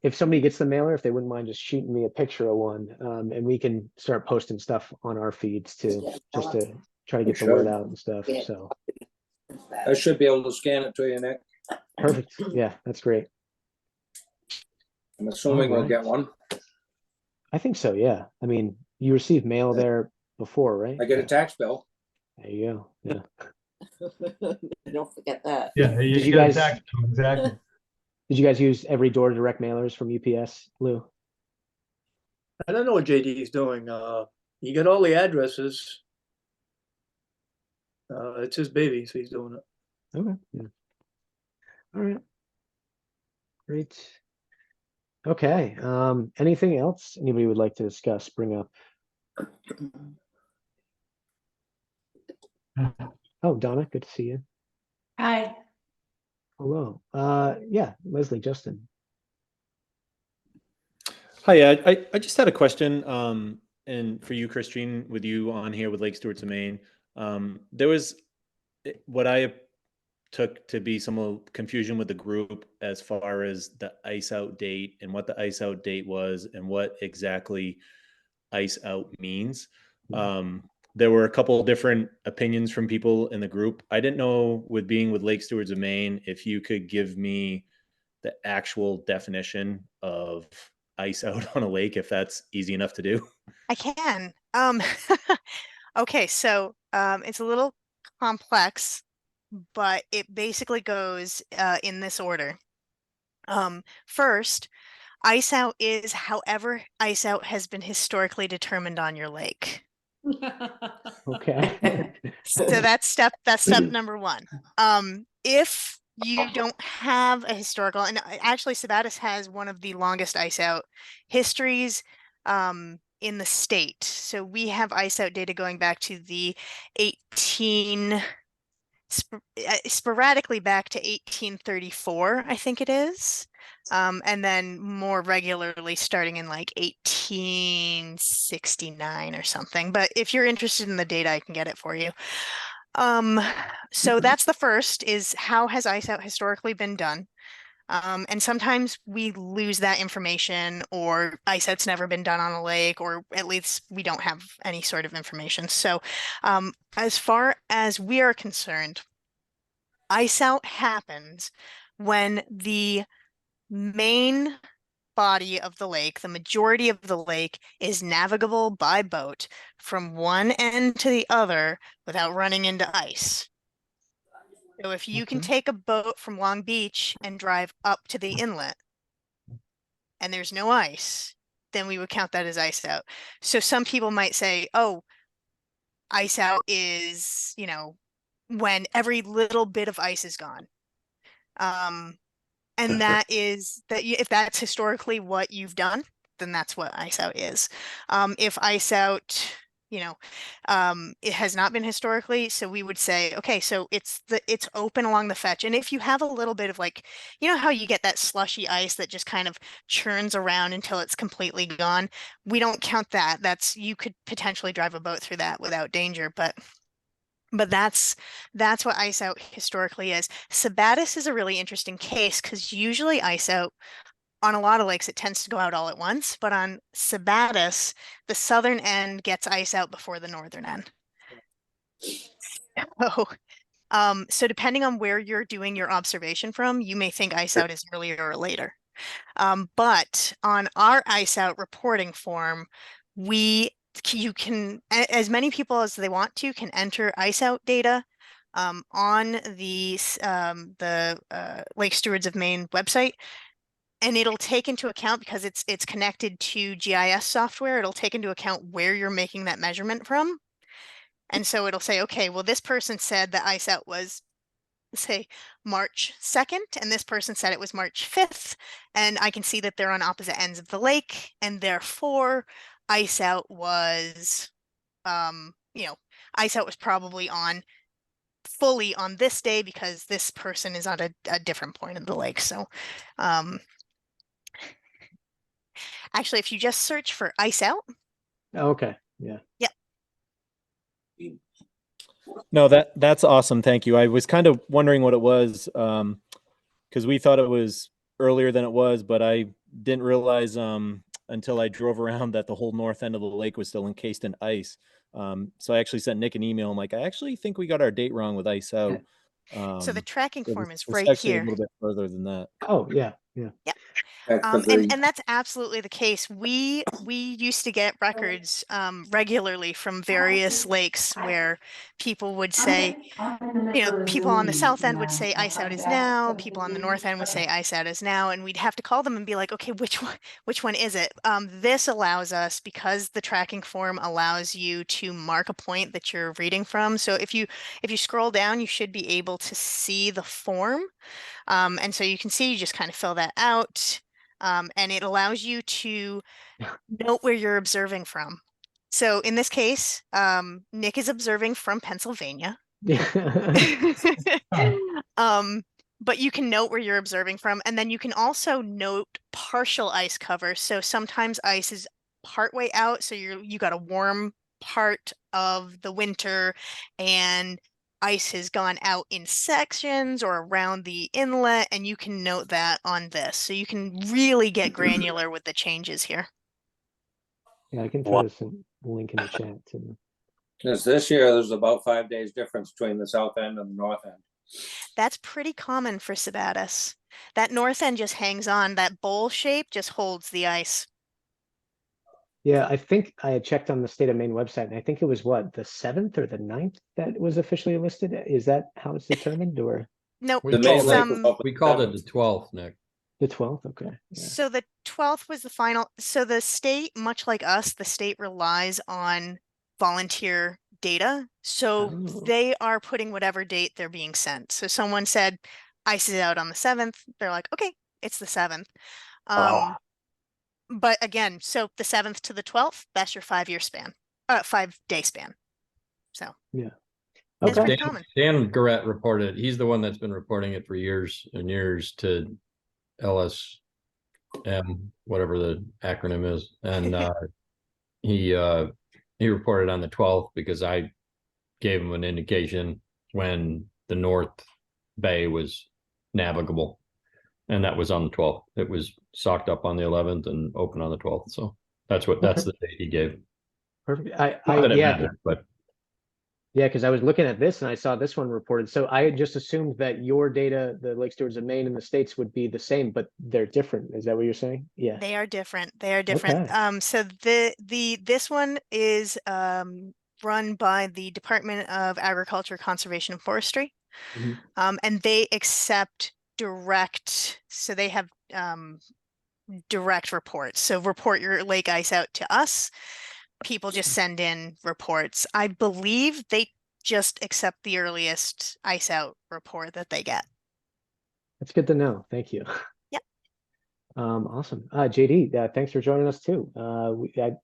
Speaker 1: if somebody gets the mailer, if they wouldn't mind just shooting me a picture of one, and we can start posting stuff on our feeds too, just to try to get the word out and stuff. So
Speaker 4: I should be able to scan it to you, Nick.
Speaker 1: perfect. Yeah, that's great.
Speaker 4: I'm assuming we'll
Speaker 1: Alright.
Speaker 4: get one.
Speaker 1: I think so. Yeah. I mean, you received mail there before, right?
Speaker 4: I get a tax bill.
Speaker 1: There you go. Yeah.
Speaker 11: Don't forget that.
Speaker 10: Yeah,
Speaker 1: Did you
Speaker 10: get a
Speaker 1: guys-
Speaker 10: tax bill, exactly.
Speaker 1: Did you guys use every door direct mailers from UPS, Lou?
Speaker 5: I don't know what JD is doing. You get all the addresses. It's his baby, so he's doing it.
Speaker 1: Okay. Yeah. All right. Great. Okay. Anything else anybody would like to discuss, bring up? Oh, Donna, good to see you.
Speaker 3: Hi.
Speaker 1: Hello. Yeah, Leslie, Justin.
Speaker 8: Hi, I just had a question, and for you, Christine, with you on here with Lake Stewart's of Maine, there was what I took to be some confusion with the group as far as the ice out date and what the ice out date was and what exactly ice out means. There were a couple of different opinions from people in the group. I didn't know, with being with Lake Stewart's of Maine, if you could give me the actual definition of ice out on a lake, if that's easy enough to do.
Speaker 7: I can. Okay, so it's a little complex, but it basically goes in this order. First, ice out is however ice out has been historically determined on your lake.
Speaker 1: Okay.
Speaker 7: So that's step number one. If you don't have a historical, and actually Sabattus has one of the longest ice out histories in the state. So we have ice out data going back to the 1860s, sporadically back to 1834, I think it is. And then more regularly starting in like 1869 or something. But if you're interested in the data, I can get it for you. So that's the first, is how has ice out historically been done? And sometimes we lose that information, or ice out's never been done on a lake, or at least we don't have any sort of information. So as far as we are concerned, ice out happens when the main body of the lake, the majority of the lake, is navigable by boat from one end to the other without running into ice. So if you can
Speaker 1: Okay.
Speaker 7: take a boat from Long Beach and drive up to the inlet and there's no ice, then we would count that as ice out. So some people might say, oh, ice out is, when every little bit of ice is gone. And that is that if that's historically what you've done, then that's what ice out is. If ice out, it has not been historically, so we would say, okay, so it's open along the fetch. And if you have a little bit of like, how you get that slushy ice that just kind of churns around until it's completely gone, we don't count that. You could potentially drive a boat through that without danger, but that's what ice out historically is. Sabattus is a really interesting case because usually ice out on a lot of lakes, it tends to go out all at once, but on Sabattus, the southern end gets ice out before the northern end. So depending on where you're doing your observation from, you may think ice out is earlier or later. But on our ice out reporting form, you can, as many people as they want to, can enter ice out data on the Lake Stewards of Maine website, and it'll take into account, because it's connected to GIS software, it'll take into account where you're making that measurement from. And so it'll say, okay, well, this person said that ice out was, say, March 2nd, and this person said it was March 5th, and I can see that they're on opposite ends of the lake, and therefore ice out was, ice out was probably fully on this day because this person is on a different point of the lake. So actually, if you just search for ice out.
Speaker 1: Okay, yeah.
Speaker 7: Yep.
Speaker 8: No, that's awesome. Thank you. I was kind of wondering what it was, because we thought it was earlier than it was, but I didn't realize until I drove around that the whole north end of the lake was still encased in ice. So I actually sent Nick an email. I'm like, I actually think we got our date wrong with ice out.
Speaker 7: So the tracking form is
Speaker 8: it's
Speaker 7: right
Speaker 8: actually
Speaker 7: here.
Speaker 8: a little bit further than that.
Speaker 1: Oh, yeah, yeah.
Speaker 7: Yep.
Speaker 4: Because
Speaker 7: And that's absolutely the case. We used to get records regularly from various lakes where people would say, people on the south end would say ice out is now, people on the north end would say ice out is now, and we'd have to call them and be like, okay, which one is it? This allows us, because the tracking form allows you to mark a point that you're reading from. So if you scroll down, you should be able to see the form. And so you can see, you just kind of fill that out. And it allows you to note where you're observing from. So in this case, Nick is observing from Pennsylvania. But you can note where you're observing from, and then you can also note partial ice cover. So sometimes ice is partway out, so you got a warm part of the winter, and ice has gone out in sections or around the inlet, and you can note that on this. So you can really get granular with the changes here.
Speaker 1: Yeah, I can throw some link in the chat too.
Speaker 4: Because this year there's about 5 days difference between the south end and the north end.
Speaker 7: That's pretty common for Sabattus. That north end just hangs on. That bowl shape just holds the ice.
Speaker 1: Yeah, I think I had checked on the State of Maine website, and I think it was what, the 7th or the 9th that was officially listed? Is that how it's determined, or
Speaker 7: Nope.
Speaker 4: The main lake was open
Speaker 11: We called it the 12th, Nick.
Speaker 1: the 12th? Okay. Yeah.
Speaker 7: So the 12th was the final. So the state, much like us, the state relies on volunteer data. So
Speaker 1: Oh.
Speaker 7: they are putting whatever date they're being sent. So someone said ice is out on the 7th. They're like, okay, it's the 7th. But again, so the 7th to the 12th, that's your 5-year span, 5-day span. So
Speaker 1: Yeah.
Speaker 7: It's
Speaker 1: Okay.
Speaker 7: pretty common.
Speaker 11: Dan Garrett reported, he's the one that's been reporting it for years and years to LSM, whatever the acronym is. And he reported on the 12th because I gave him an indication when the North Bay was navigable. And that was on the 12th. It was socked up on the 11th and open on the 12th. So that's the date he gave.
Speaker 1: Perfect.
Speaker 11: Not that it
Speaker 1: Yeah,
Speaker 11: mattered, but
Speaker 1: yeah, because I was looking at this and I saw this one reported. So I had just assumed that your data, the Lake Stewards of Maine and the states would be the same, but they're different. Is that what you're saying? Yeah.
Speaker 7: They are different. They are different.
Speaker 1: Okay.
Speaker 7: So this one is run by the Department of Agriculture, Conservation, and Forestry.
Speaker 1: Mhm.
Speaker 7: And they accept direct, so they have direct reports. So report your lake ice out to us. People just send in reports. I believe they just accept the earliest ice out report that they get.
Speaker 1: That's good to know. Thank you.
Speaker 7: Yep.
Speaker 1: Awesome. JD, thanks for joining us too.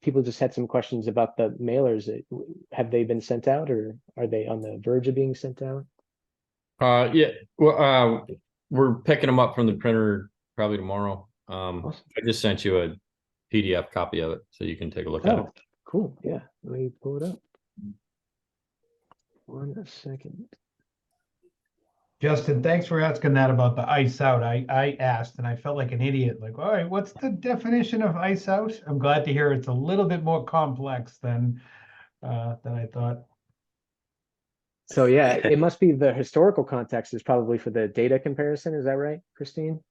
Speaker 1: People just had some questions about the mailers. Have they been sent out or are they on the verge of being sent out?
Speaker 11: yeah, well, we're picking them up from the printer probably tomorrow.
Speaker 1: Awesome.
Speaker 11: I just sent you a PDF copy of it so you can take a look at it.
Speaker 1: Oh, cool. Yeah. Let me pull it up. 1 second.
Speaker 10: Justin, thanks for asking that about the ice out. I asked and I felt like an idiot. Like, all right, what's the definition of ice out? I'm glad to hear it's a little bit more complex than I thought.
Speaker 1: So yeah, it must be the historical context is probably for the data comparison. Is that right, Christine?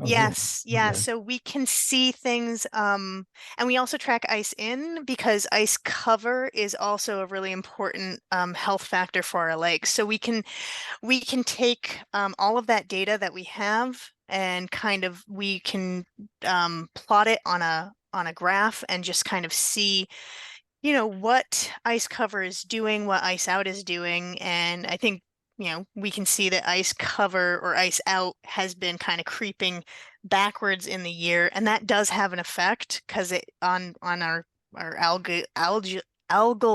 Speaker 10: Oh, good.
Speaker 7: Yes, yeah.
Speaker 10: Okay.
Speaker 7: So we can see things, and we also track ice in because ice cover is also a really important health factor for our lakes. So we can take all of that data that we have and we can plot it on a graph and just kind of see, what ice cover is doing, what ice out is doing, and I think we can see that ice cover or ice out has been kind of creeping backwards in the year, and that does have an effect because it on our algal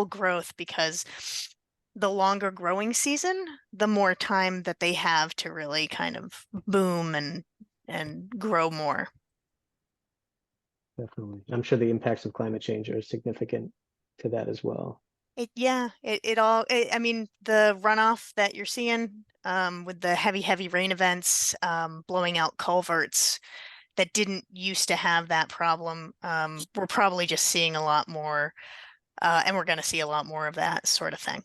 Speaker 7: growth, because the longer growing season, the more time that they have to really kind of boom and grow more.
Speaker 1: Definitely. I'm sure the impacts of climate change are significant to that as well.
Speaker 7: I mean, the runoff that you're seeing with the heavy rain events blowing out culverts that didn't used to have that problem, we're probably just seeing a lot more, and we're going to see a lot more of that sort of thing.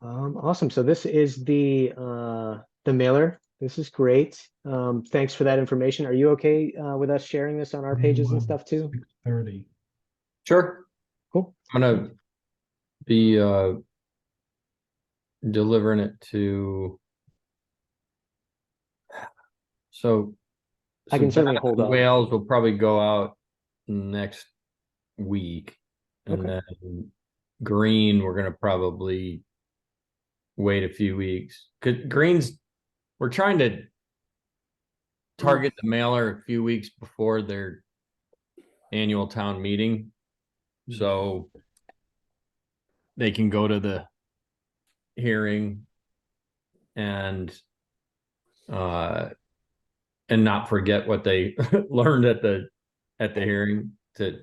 Speaker 1: Awesome. So this is the mailer. This is great. Thanks for that information. Are you okay with us sharing this on our pages and stuff too?
Speaker 10: 6:30.
Speaker 11: Sure.
Speaker 1: Cool.
Speaker 11: I'm gonna be delivering it to
Speaker 1: I can certainly hold on.
Speaker 11: Wales will probably go out next week, and
Speaker 1: Okay.
Speaker 11: then Green we're gonna probably wait a few weeks. Green's we're trying to target the mailer a few weeks before their annual town meeting, so they can go to the hearing and not forget what they learned at the hearing, so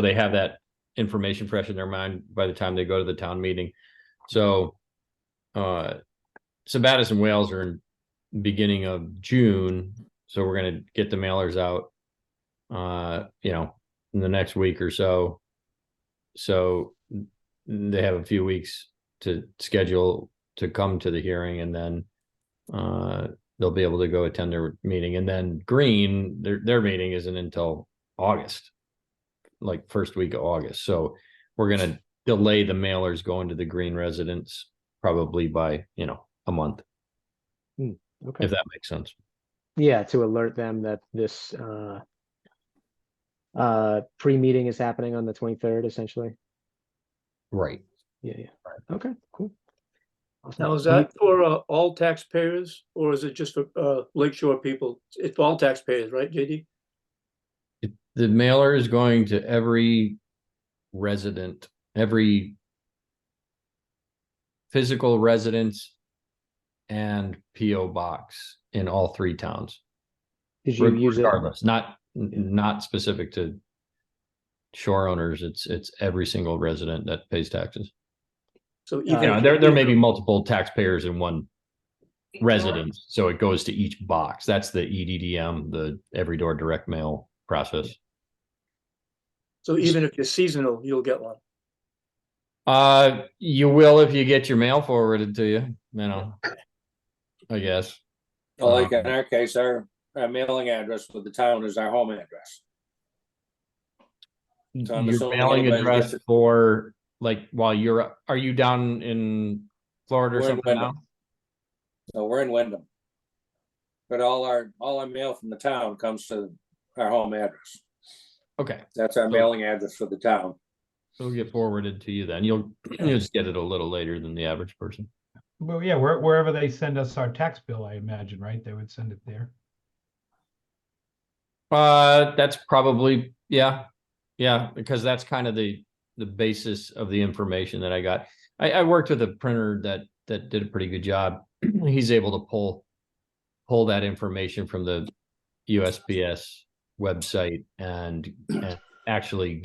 Speaker 11: they have that information fresh in their mind by the time they go to the town meeting. So Sabattus and Wales are in beginning of June, so we're going to get the mailers out in the next week or so they have a few weeks to schedule to come to the hearing, and then they'll be able to go attend their meeting. And then Green, their meeting isn't until August, like first week of August. So we're going to delay the mailers going to the Green residents probably by, a month.
Speaker 1: Okay.
Speaker 11: If that makes sense.
Speaker 1: Yeah, to alert them that this pre-meeting is happening on the 23rd, essentially.
Speaker 11: Right.
Speaker 1: Yeah. Okay, cool. Awesome.
Speaker 5: Now, is that for all taxpayers, or is it just for Lakeshore people? It's for all taxpayers, right, JD?
Speaker 11: The mailer is going to every resident every physical residence and PO box in all 3 towns.
Speaker 1: Did you use it?
Speaker 11: Regardless, not specific to shore owners. It's every single resident that pays taxes.
Speaker 5: So
Speaker 11: You
Speaker 5: even
Speaker 11: know, there may be multiple taxpayers in one residence, so it goes to each box. That's the EDDM, the every door direct mail process.
Speaker 5: so even if you're seasonal, you'll get one.
Speaker 11: You will if you get your mail forwarded to you, you know, I guess.
Speaker 4: Well, like in our case, our mailing address for the town is our home address. So I'm
Speaker 11: Your
Speaker 4: assuming
Speaker 11: mailing
Speaker 4: anybody
Speaker 11: address
Speaker 4: gets it.
Speaker 11: for like while are you down in Florida or
Speaker 4: We're in
Speaker 11: something now?
Speaker 4: Wyndham. So we're in Wyndham. But all our mail from the town comes to our home address.
Speaker 11: Okay,
Speaker 4: That's our
Speaker 11: So-
Speaker 4: mailing address for the town.
Speaker 11: it'll get forwarded to you then. You'll just get it a little later than the average person.
Speaker 10: Well, yeah, wherever they send us our tax bill, I imagine, right? They would send it there.
Speaker 11: That's probably, yeah, because that's kind of the basis of the information that I got. I worked with a printer that did a pretty good job. He's able to pull that information from the USPS website and actually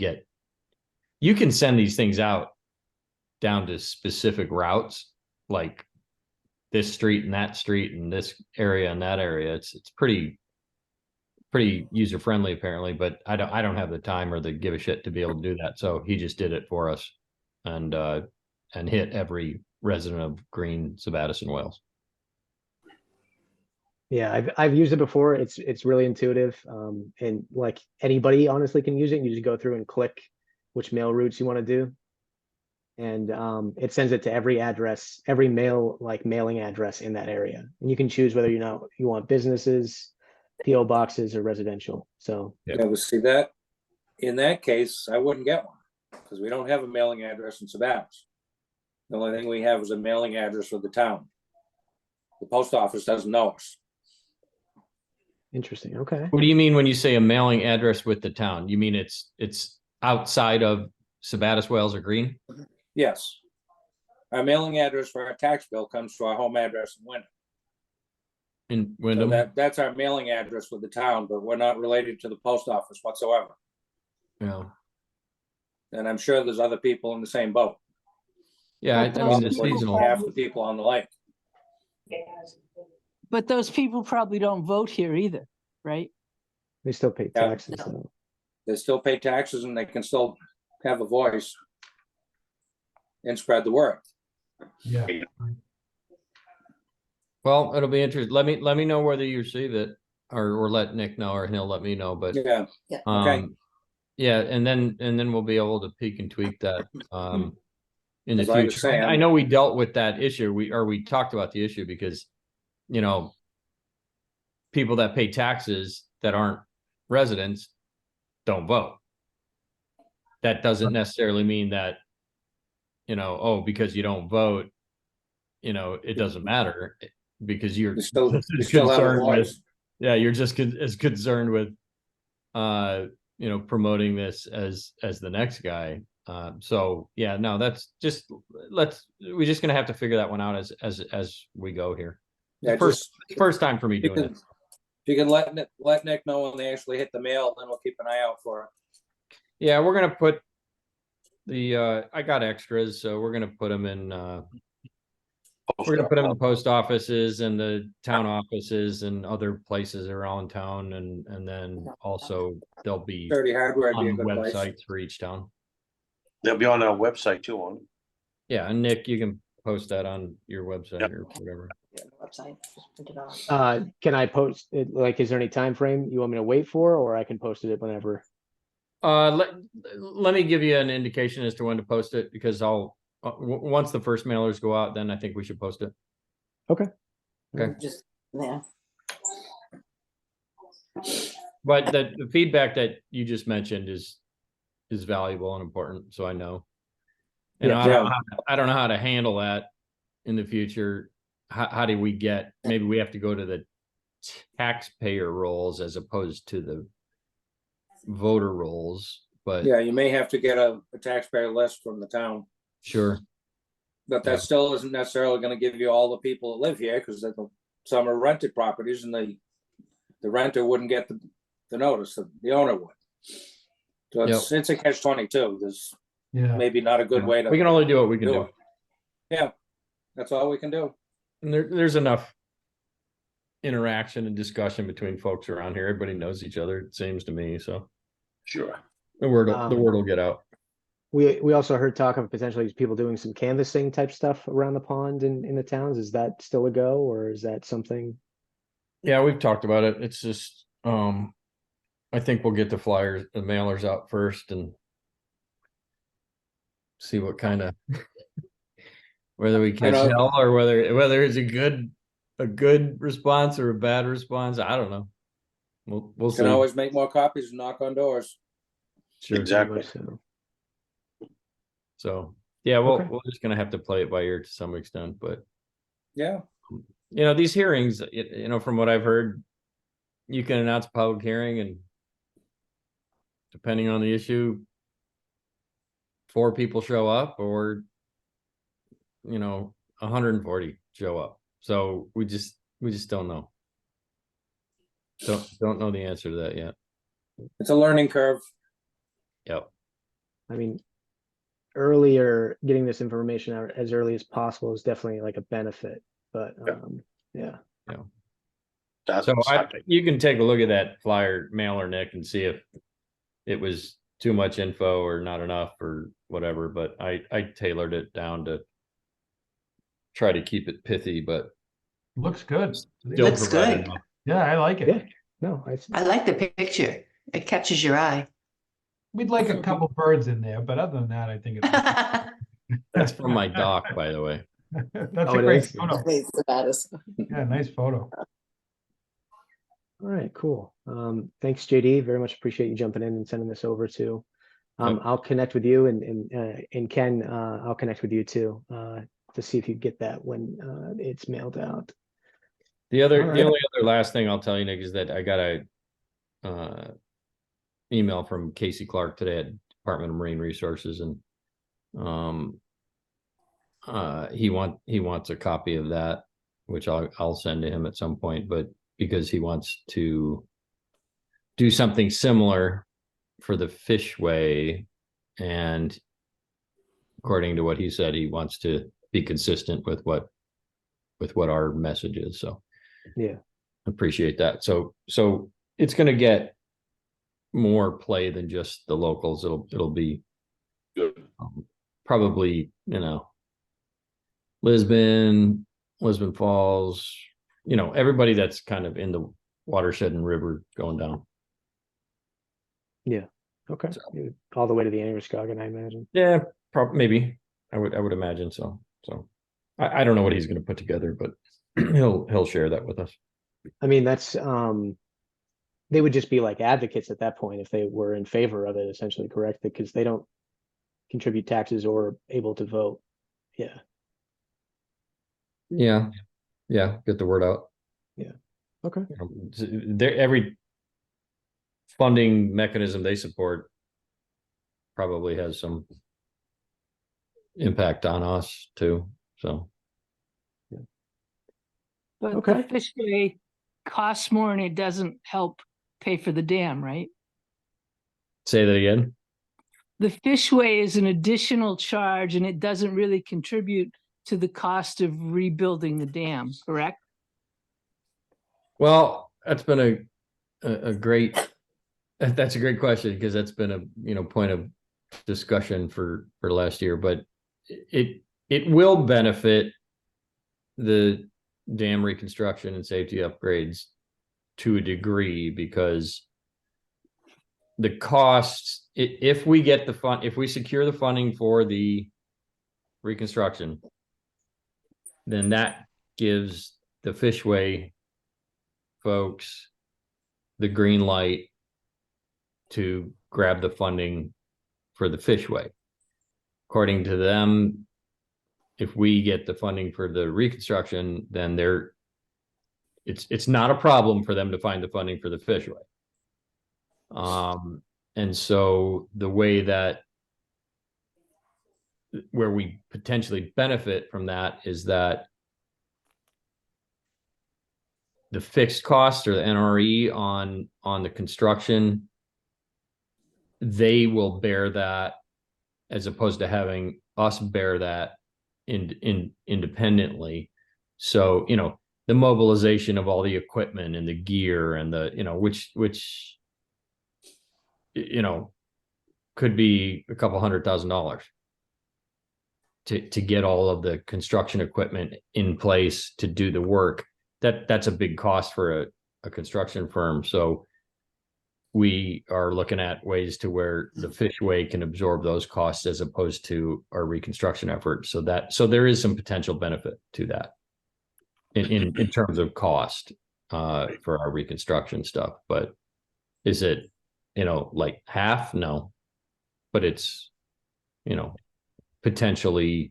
Speaker 11: you can send these things out down to specific routes, like this street and that street and this area and that area. It's pretty user friendly apparently, but I don't have the time or the give a shit to be able to do that. So he just did it for us and hit every resident of Green, Sabattus, and Wales.
Speaker 1: Yeah, I've used it before. It's really intuitive. And like anybody honestly can use it. You just go through and click which mail routes you want to do. And it sends it to every address, every mailing address in that area. And you can choose whether you want businesses, PO boxes, or residential. So
Speaker 11: Yeah.
Speaker 4: Yeah, but see that, in that case, I wouldn't get one, because we don't have a mailing address in Sabattus. The only thing we have is a mailing address for the town. The post office doesn't know us.
Speaker 1: interesting. Okay.
Speaker 11: What do you mean when you say a mailing address with the town? You mean it's outside of Sabattus, Wales, or Green?
Speaker 4: Yes. Our mailing address for our tax bill comes to our home address in Wyndham.
Speaker 11: In
Speaker 4: So
Speaker 11: Wyndham?
Speaker 4: that's our mailing address for the town, but we're not related to the post office whatsoever.
Speaker 11: Yeah.
Speaker 4: And I'm sure there's other people in the same boat.
Speaker 11: Yeah, I
Speaker 6: But
Speaker 11: mean, the
Speaker 6: those people
Speaker 11: seasonal.
Speaker 4: Half the people on the lake.
Speaker 6: But those people probably don't vote here either, right?
Speaker 1: They still pay
Speaker 4: Yeah.
Speaker 1: taxes though.
Speaker 4: They still pay taxes and they can still have a voice and spread the word.
Speaker 10: Yeah.
Speaker 11: Well, it'll be interesting. Let me know whether you receive it or let Nick know, or he'll let me know, but
Speaker 4: Yeah, okay.
Speaker 11: yeah, and then we'll be able to peek and tweak that in the
Speaker 4: As I was
Speaker 11: future.
Speaker 4: saying,
Speaker 11: I know we dealt with that issue. We talked about the issue because, you know, people that pay taxes that aren't residents don't vote. That doesn't necessarily mean that, you know, oh, because you don't vote, you know, it doesn't matter because you're
Speaker 4: you still,
Speaker 11: just
Speaker 4: you
Speaker 11: as
Speaker 4: still have a
Speaker 11: concerned with,
Speaker 4: voice.
Speaker 11: yeah, you're just as concerned with, you know, promoting this as the next guy. So yeah, no, that's just, we're just gonna have to figure that one out as we go here.
Speaker 4: Yeah,
Speaker 11: First time for me
Speaker 4: you
Speaker 11: doing
Speaker 4: can,
Speaker 11: it.
Speaker 4: if you can let Nick know when they actually hit the mail, then we'll keep an eye out for it.
Speaker 11: Yeah, we're gonna put the I got extras, so we're gonna put them in we're gonna put them in the post offices and the town offices and other places around town, and then also they'll be
Speaker 4: Sturdy Hardware would be a
Speaker 11: on
Speaker 4: good place.
Speaker 11: websites for each town.
Speaker 2: They'll be on our website too, on.
Speaker 11: Yeah, and Nick, you can post that on your website or whatever.
Speaker 3: Website, just print it off.
Speaker 1: Can I post it? Like, is there any time frame you want me to wait for, or I can post it whenever?
Speaker 11: Let me give you an indication as to when to post it, because I'll once the first mailers go out, then I think we should post it.
Speaker 1: Okay.
Speaker 11: Okay.
Speaker 3: Just, yeah.
Speaker 11: But the feedback that you just mentioned is valuable and important, so I know. And
Speaker 1: Yeah.
Speaker 11: I don't know how to handle that in the future. How do we get, maybe we have to go to the taxpayer rolls as opposed to the voter rolls,
Speaker 8: but
Speaker 4: Yeah, you may have to get a taxpayer list from the town,
Speaker 8: sure.
Speaker 4: but that still isn't necessarily gonna give you all the people that live here, because some are rented properties and the renter wouldn't get the notice, the owner would. So it's a catch-22. There's
Speaker 10: Yeah.
Speaker 4: maybe not a good way to.
Speaker 8: We can only do what we can do.
Speaker 4: it. Yeah, that's all we can do.
Speaker 8: And there's enough interaction and discussion between folks around here. Everybody knows each other, it seems to me. So
Speaker 2: Sure.
Speaker 8: the word will get out.
Speaker 1: We also heard talk of potentially people doing some canvassing type stuff around the pond in the towns. Is that still a go, or is that something?
Speaker 8: Yeah, we've talked about it. It's just I think we'll get the mailers out first and see what kind of whether we catch hell or whether it's a good response or a bad response. I don't know. We'll see.
Speaker 4: Can always make more copies and knock on doors.
Speaker 8: Sure.
Speaker 2: Exactly.
Speaker 8: So yeah, we're just gonna have to play it by ear to some extent, but
Speaker 4: yeah,
Speaker 8: these hearings, from what I've heard, you can announce a public hearing, and depending on the issue, 4 people show up, or 140 show up. So we just don't know. Don't know the answer to that yet.
Speaker 4: It's a learning curve.
Speaker 8: Yep.
Speaker 1: I mean, getting this information out as early as possible is definitely like a benefit, but yeah.
Speaker 8: So you can take a look at that flyer mailer, Nick, and see if it was too much info or not enough or whatever, but I tailored it down to try to keep it pithy, but
Speaker 10: looks good.
Speaker 3: Looks good.
Speaker 10: Yeah, I like it.
Speaker 1: Yeah. No,
Speaker 3: I like the picture. It catches your eye.
Speaker 10: We'd like a couple birds in there, but other than that, I think it's
Speaker 8: that's from my doc, by the way.
Speaker 10: That's a great photo.
Speaker 3: Sabattus.
Speaker 10: Yeah, nice photo.
Speaker 1: All right, cool. Thanks, JD. Very much appreciate you jumping in and sending this over too. I'll connect with you and Ken, I'll connect with you too, to see if you get that when it's mailed out.
Speaker 8: The only other last thing I'll tell you, Nick, is that I got a email from Casey Clark today at Department of Marine Resources, and he wants a copy of that, which I'll send to him at some point, but because he wants to do something similar for the Fishway, and according to what he said, he wants to be consistent with what our message is. So
Speaker 1: yeah,
Speaker 8: appreciate that. So it's going to get more play than just the locals. It'll be
Speaker 2: good.
Speaker 8: Probably Lisbon Falls, everybody that's kind of in the watershed and river going down.
Speaker 1: Yeah. Okay. So, all the way to the Androscoggin, I imagine.
Speaker 8: Yeah, maybe. I would imagine so. So I don't know what he's going to put together, but he'll share that with us.
Speaker 1: I mean, that's they would just be like advocates at that point if they were in favor of it, essentially, correct? Because they don't contribute taxes or able to vote. Yeah.
Speaker 8: Yeah. Get the word out.
Speaker 1: Yeah. Okay.
Speaker 8: Every funding mechanism they support probably has some impact on us too. So.
Speaker 1: Yeah.
Speaker 6: But
Speaker 1: okay.
Speaker 6: The Fishway costs more and it doesn't help pay for the dam, right?
Speaker 8: Say that again.
Speaker 6: The Fishway is an additional charge and it doesn't really contribute to the cost of rebuilding the dam, correct?
Speaker 8: Well, that's been a great question, because that's been a point of discussion for last year, but it will benefit the dam reconstruction and safety upgrades to a degree, because the costs, if we get if we secure the funding for the reconstruction, then that gives the Fishway folks the green light to grab the funding for the Fishway. According to them, if we get the funding for the reconstruction, then it's not a problem for them to find the funding for the Fishway.
Speaker 11: And so the way that where we potentially benefit from that is that the fixed cost or the NRE on the construction, they will bear that as opposed to having us bear that independently. So, you know, the mobilization of all the equipment and the gear and the, you know, which, you know, could be a couple $100,000 to get all of the construction equipment in place to do the work. That's a big cost for a construction firm. So we are looking at ways to where the Fishway can absorb those costs as opposed to our reconstruction effort. So there is some potential benefit to that in terms of cost for our reconstruction stuff. But is it, you know, like half? No, but it's, you know, potentially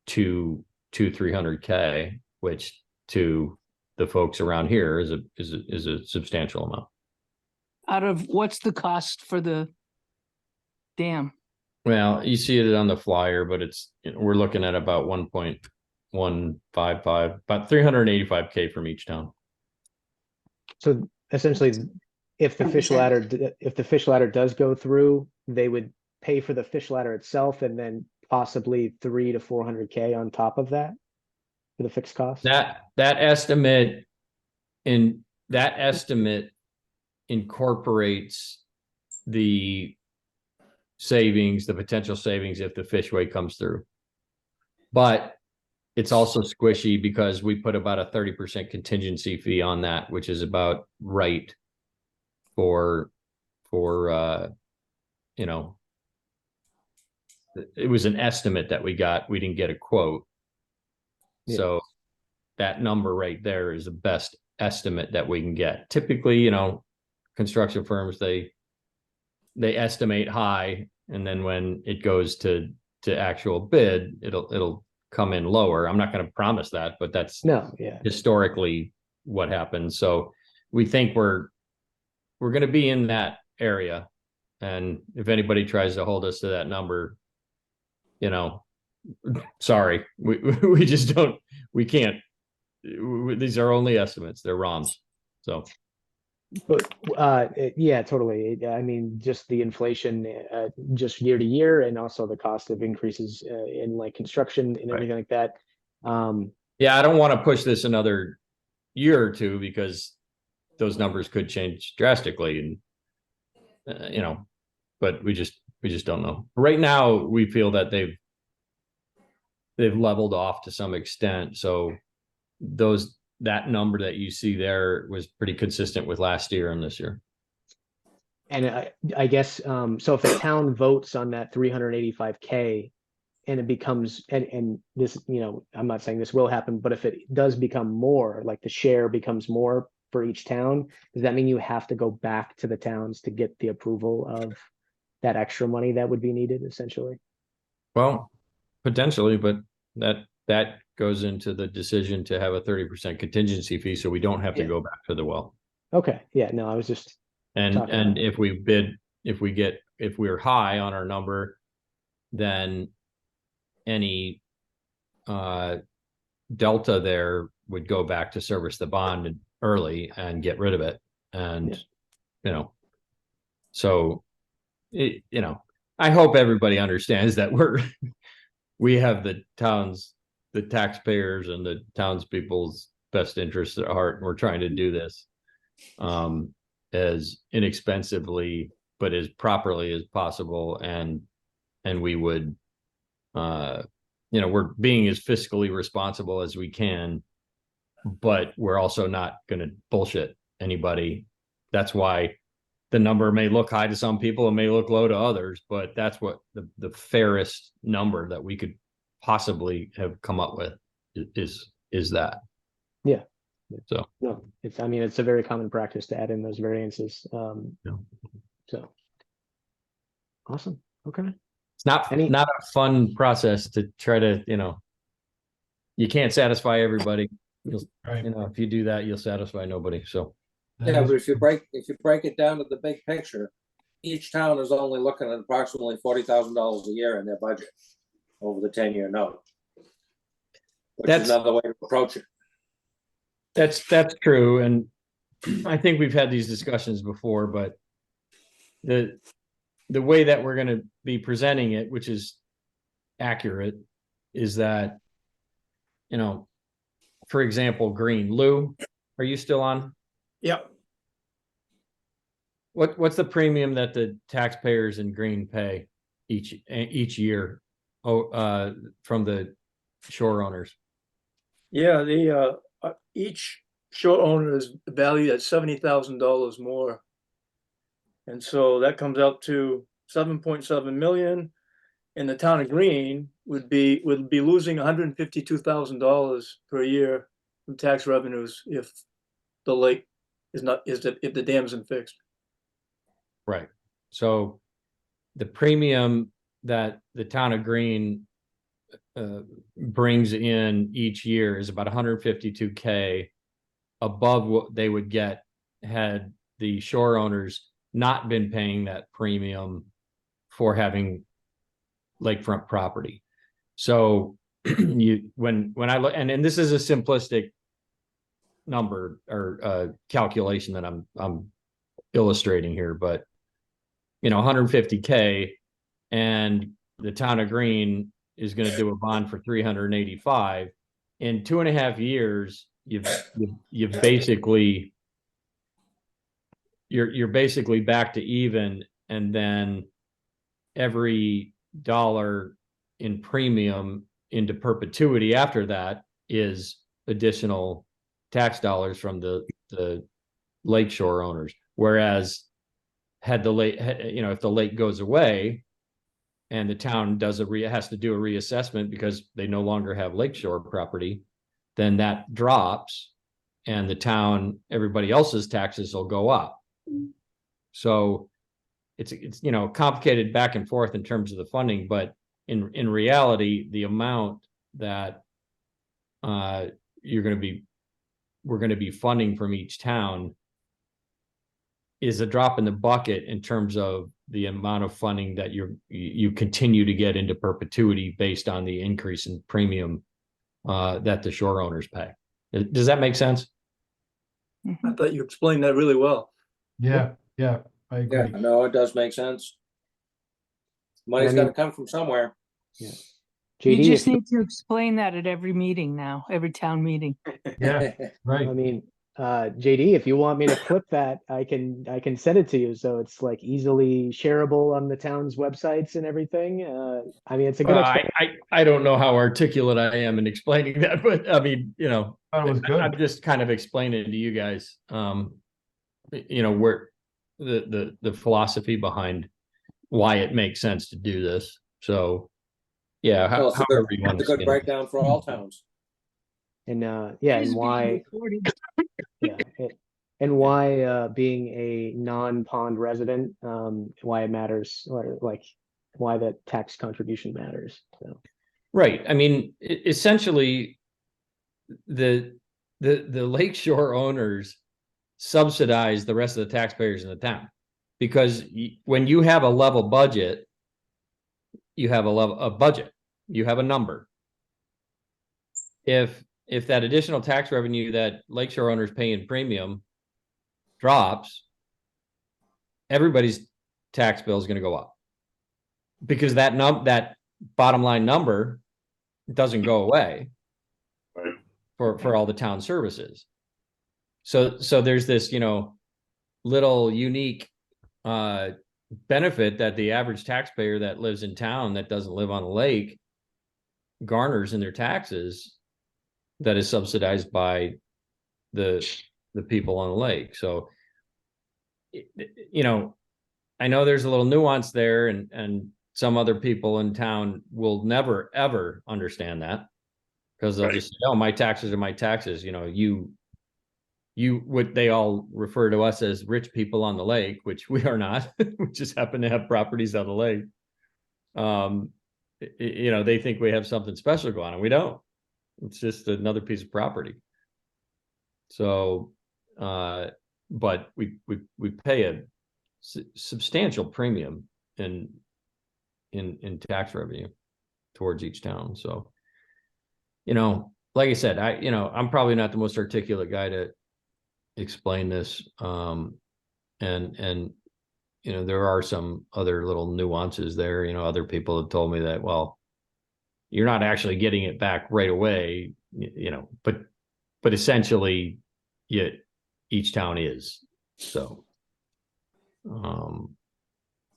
Speaker 11: 300K, which to the folks around here is a substantial amount.
Speaker 6: Out of what's the cost for the dam?
Speaker 11: Well, you see it on the flyer, but it's, we're looking at about 1.155, about 385K from each town.
Speaker 1: So essentially, if the fish ladder does go through, they would pay for the fish ladder itself and then possibly 300 to 400K on top of that for the fixed cost.
Speaker 11: That estimate incorporates the savings, the potential savings if the Fishway comes through. But it's also squishy because we put about a 30% contingency fee on that, which is about right for you know, it was an estimate that we got. We didn't get a quote. Yeah. So that number right there is the best estimate that we can get. Typically, you know, construction firms, they estimate high, and then when it goes to actual bid, it'll come in lower. I'm not going to promise that, but that's historically what happens. So we think we're going to be in that area, and if anybody tries to hold us to that number, you know, sorry, we just don't, we can't. These are only estimates. They're ROMs. So.
Speaker 1: But yeah, totally. I mean, just the inflation, just year to year, and also the cost of increases in like construction and everything like that.
Speaker 11: Yeah, I don't want to push this another year or two because those numbers could change drastically, and you know, but we just don't know. Right now, we feel that they've leveled off to some extent. So that number that you see there was pretty consistent with last year and this year.
Speaker 1: And I guess, so if the town votes on that 385K and it becomes, and this, you know, I'm not saying this will happen, but if it does become more, like the share becomes more for each town, does that mean you have to go back to the towns to get the approval of that extra money that would be needed essentially?
Speaker 11: Well, potentially, but that goes into the decision to have a 30% contingency fee, so we don't have to go back to the well.
Speaker 1: Okay. Yeah. No, I was just.
Speaker 11: And if we're high on our number, then any delta there would go back to service the bond early and get rid of it. And, you know, so, you know, I hope everybody understands that we have the taxpayers and the townspeople's best interests at heart, and we're trying to do this as inexpensively but as properly as possible, and we would you know, we're being as fiscally responsible as we can, but we're also not going to bullshit anybody. That's why the number may look high to some people, it may look low to others, but that's what the fairest number that we could possibly have come up with is that.
Speaker 1: Yeah.
Speaker 11: So
Speaker 1: no, I mean, it's a very common practice to add in those variances. So awesome. Okay.
Speaker 11: It's not a fun process to try to, you know, you can't satisfy everybody. You know, if you do that, you'll satisfy nobody. So
Speaker 10: That
Speaker 4: Yeah,
Speaker 10: is
Speaker 4: but if you break it down to the big picture, each town is only looking at approximately $40,000 a year in their budget over the 10-year note. Which is
Speaker 8: That's-
Speaker 4: another way to approach it.
Speaker 8: That's true, and I think we've had these discussions before, but the way that we're going to be presenting it, which is accurate, is that, you know, for example, Green. Lou, are you still on?
Speaker 5: Yep.
Speaker 8: What's the premium that the taxpayers in Green pay each year? From the shore owners.
Speaker 5: Yeah, each shore owner is valued at $70,000 more. And so that comes out to 7.7 million. And the town of Green would be losing $152,000 per year from tax revenues if the lake if the dam isn't fixed.
Speaker 8: Right. So the premium that the town of Green brings in each year is about 152K above what they would get had the shore owners not been paying that premium for having lakefront property. So when I look, and this is a simplistic number or calculation that I'm illustrating here, but 150K, and the town of Green is going to do a bond for 385 in 2.5 years. You've basically you're basically back to even, and then every dollar in premium into perpetuity after that is additional tax dollars from the lakeshore owners. Whereas had the lake, if the lake goes away and the town has to do a reassessment because they no longer have lakeshore property, then that drops, and the town, everybody else's taxes will go up. So it's complicated back and forth in terms of the funding, but in reality, the amount that we're going to be funding from each town is a drop in the bucket in terms of the amount of funding that you continue to get into perpetuity based on the increase in premium that the shore owners pay. Does that make sense?
Speaker 5: I thought you explained that really well.
Speaker 10: Yeah, I agree.
Speaker 4: Yeah, no, it does make sense. Money's got to come from somewhere.
Speaker 1: Yeah.
Speaker 6: You
Speaker 1: JD,
Speaker 6: just
Speaker 1: if you-
Speaker 6: need to explain that at every meeting now, every town meeting.
Speaker 10: Yeah, right.
Speaker 1: I mean, JD, if you want me to clip that, I can send it to you, so it's like easily shareable on the town's websites and everything. I mean, it's a good explanation.
Speaker 8: I don't know how articulate I am in explaining that, but I mean,
Speaker 10: Thought it was good.
Speaker 8: I'm just kind of explaining to you guys, where the philosophy behind why it makes sense to do this. So, yeah,
Speaker 4: Well, it's a
Speaker 8: however you want
Speaker 4: good
Speaker 8: to skin it.
Speaker 4: breakdown for all towns.
Speaker 1: And and why and why being a non-pond resident, why it matters, or like why that tax contribution matters. So
Speaker 8: Right. I mean, essentially, the lakeshore owners subsidize the rest of the taxpayers in the town, because when you have a level budget, you have a budget, you have a number. If that additional tax revenue that lakeshore owners pay in premium drops, everybody's tax bill is going to go up, because that bottom line number doesn't go away for all the town services. So there's this, little unique benefit that the average taxpayer that lives in town that doesn't live on the lake garners in their taxes, that is subsidized by the people on the lake. So, I know there's a little nuance there, and some other people in town will never ever understand that, because they'll just say, oh, my taxes are my taxes. What they all refer to us as rich people on the lake, which we are not. We just happen to have properties on the lake. They think we have something special going on. We don't. It's just another piece of property. So,
Speaker 11: but we pay a substantial premium in tax revenue towards each town. So, like I said, I'm probably not the most articulate guy to explain this. And there are some other little nuances there. Other people have told me that, well, you're not actually getting it back right away, but essentially each town is. So,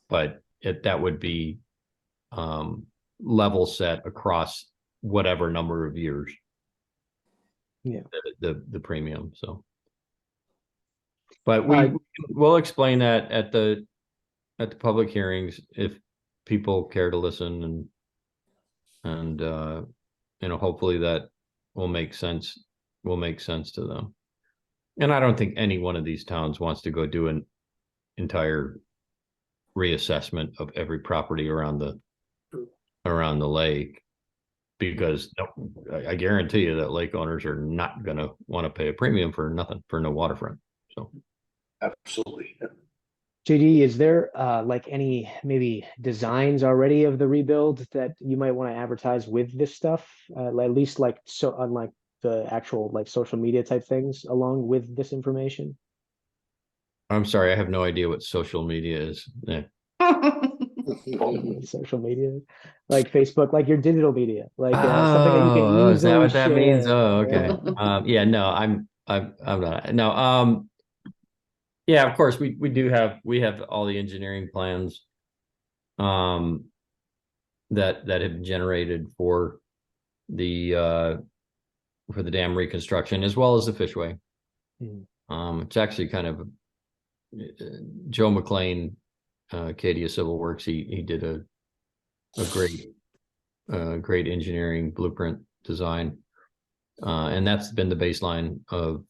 Speaker 11: but that would be level set across whatever number of years.
Speaker 1: Yeah.
Speaker 11: The premium. So, but we'll explain that at the public hearings if people care to listen, and hopefully that will make sense to them. And I don't think any one of these towns wants to go do an entire reassessment of every property around the lake, because I guarantee you that lake owners are not going to want to pay a premium for nothing, for no waterfront. So
Speaker 2: Absolutely.
Speaker 1: JD, is there like any maybe designs already of the rebuild that you might want to advertise with this stuff? At least unlike the actual like social media type things along with this information?
Speaker 11: I'm sorry, I have no idea what social media is. Yeah.
Speaker 1: Social media, like Facebook, like your digital media, like something that you can easily
Speaker 11: is that what that
Speaker 1: share.
Speaker 11: means? Oh, okay. Yeah, no, I'm not. No, yeah, of course we have all the engineering plans that have been generated for the dam reconstruction as well as the fishway. It's actually kind of Joe McLean, Cadia Civil Works. He did a great engineering blueprint design, and that's been the baseline of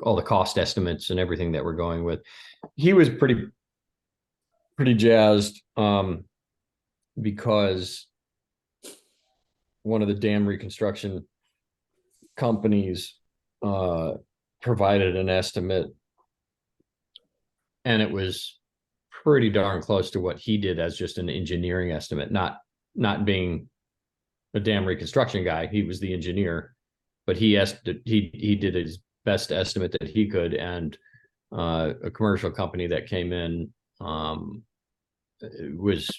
Speaker 11: all the cost estimates and everything that we're going with. He was pretty jazzed because one of the dam reconstruction companies provided an estimate, and it was pretty darn close to what he did as just an engineering estimate, not being a dam reconstruction guy. He was the engineer, but he did his best estimate that he could, and a commercial company that came in was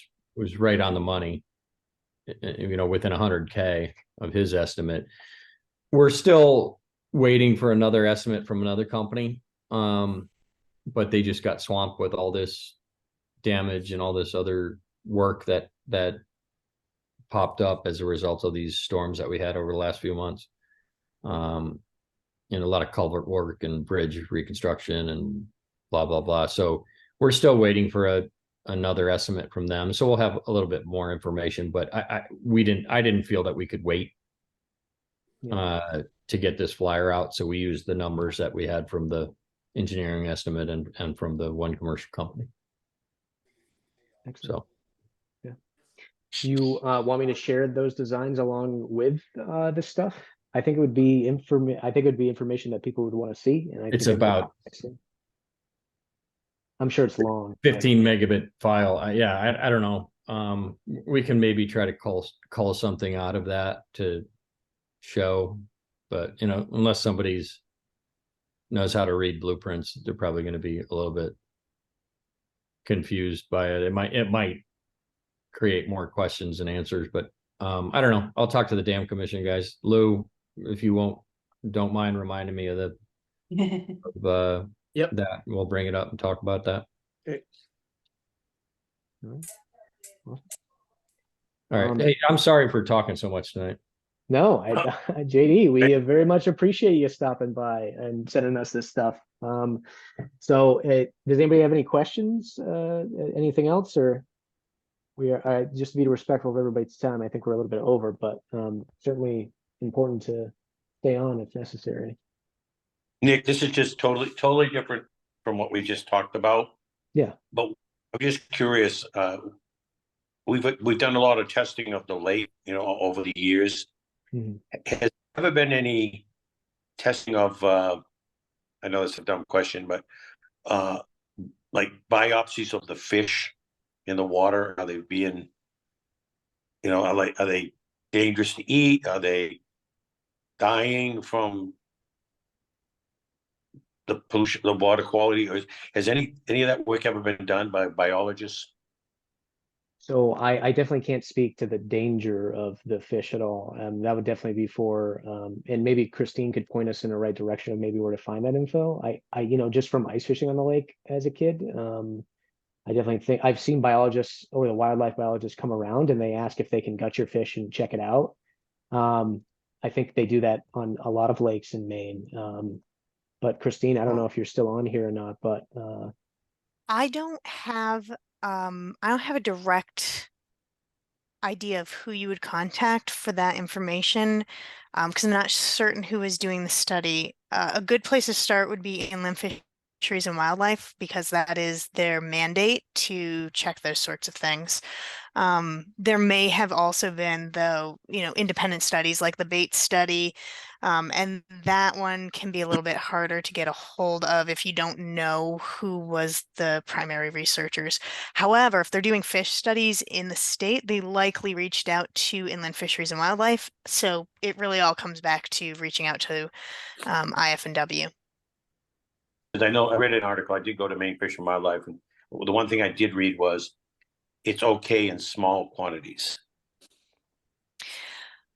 Speaker 11: right on the money, within 100K of his estimate. We're still waiting for another estimate from another company, but they just got swamped with all this damage and all this other work that popped up as a result of these storms that we had over the last few months. A lot of culvert work and bridge reconstruction and blah blah blah. So we're still waiting for another estimate from them. So we'll have a little bit more information, but I didn't feel that we could wait to get this flyer out. So we used the numbers that we had from the engineering estimate and from the one commercial company.
Speaker 1: Excellent. So yeah, you want me to share those designs along with this stuff? I think it would be information that people would want to see, and
Speaker 11: it's about,
Speaker 1: I'm sure it's long,
Speaker 11: 15 megabit file. I don't know. We can maybe try to call something out of that to show, but unless somebody's knows how to read blueprints, they're probably going to be a little bit confused by it. It might create more questions than answers, but I don't know. I'll talk to the dam commission guys. Lou, if you don't mind reminding me of
Speaker 3: Yep.
Speaker 11: that, we'll bring it up and talk about that.
Speaker 5: Okay.
Speaker 11: All right. Hey, I'm sorry for talking so much tonight.
Speaker 1: No, JD, we very much appreciate you stopping by and sending us this stuff. So does anybody have any questions, anything else, or we are just to be respectful of everybody's time? I think we're a little bit over, but certainly important to stay on if necessary.
Speaker 2: Nick, this is just totally different from what we just talked about.
Speaker 1: Yeah.
Speaker 2: But I'm just curious, we've done a lot of testing of the lake, over the years.
Speaker 1: Mm-hmm.
Speaker 2: Has there ever been any testing of, I know it's a dumb question, but like biopsies of the fish in the water? Are they being, are they dangerous to eat? Are they dying from the pollution, the water quality? Or has any of that work ever been done by biologists?
Speaker 1: So I definitely can't speak to the danger of the fish at all. That would definitely be for, and maybe Christine could point us in the right direction of maybe where to find that info. Just from ice fishing on the lake as a kid, I definitely think I've seen biologists or the wildlife biologists come around and they ask if they can gut your fish and check it out. I think they do that on a lot of lakes in Maine. But Christine, I don't know if you're still on here or not, but
Speaker 7: I don't have a direct idea of who you would contact for that information, because I'm not certain who is doing the study. A good place to start would be Inland Fisheries and Wildlife, because that is their mandate to check those sorts of things. There may have also been, though, independent studies like the Bates study, and that one can be a little bit harder to get a hold of if you don't know who was the primary researchers. However, if they're doing fish studies in the state, they likely reached out to Inland Fisheries and Wildlife. So it really all comes back to reaching out to IF&W.
Speaker 2: Because I know I read an article, I did go to Maine Fish and Wildlife, and the one thing I did read was it's okay in small quantities.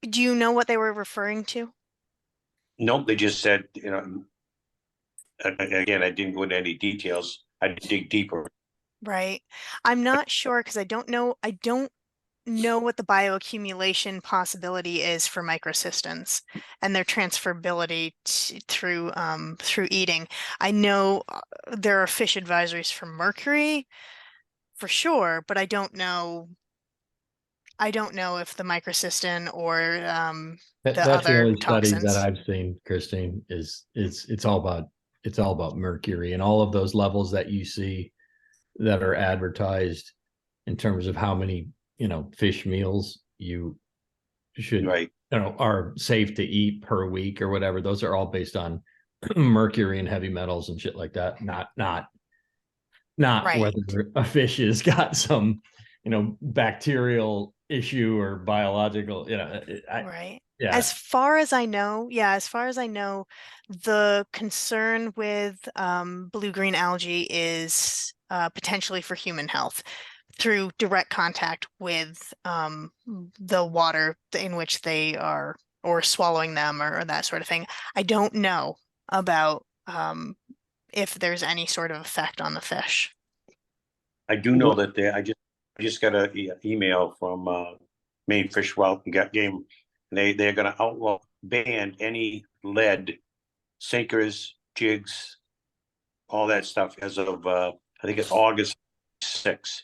Speaker 7: Do you know what they were referring to?
Speaker 2: Nope, they just said, again, I didn't go into any details. I did dig deeper.
Speaker 7: Right. I'm not sure because I don't know what the bioaccumulation possibility is for microcystins and their transferability through eating. I know there are fish advisories for mercury for sure, but I don't know if the microcystin or the
Speaker 11: That's the
Speaker 7: other
Speaker 11: only studies that
Speaker 7: toxins.
Speaker 11: I've seen, Christine, is it's all about mercury and all of those levels that you see that are advertised in terms of how many, fish meals you should,
Speaker 2: Right.
Speaker 11: are safe to eat per week or whatever. Those are all based on mercury and heavy metals and shit like that. Not
Speaker 7: Right.
Speaker 11: whether a fish has got some, bacterial issue or biological,
Speaker 7: Right.
Speaker 11: yeah.
Speaker 7: As far as I know, the concern with blue-green algae is potentially for human health through direct contact with the water in which they are, or swallowing them, or that sort of thing. I don't know about if there's any sort of effect on the fish.
Speaker 2: I do know that I just got an email from Maine Fish Wild Game. They're going to ban any lead sinkers, jigs, all that stuff as of I think it's August 6th.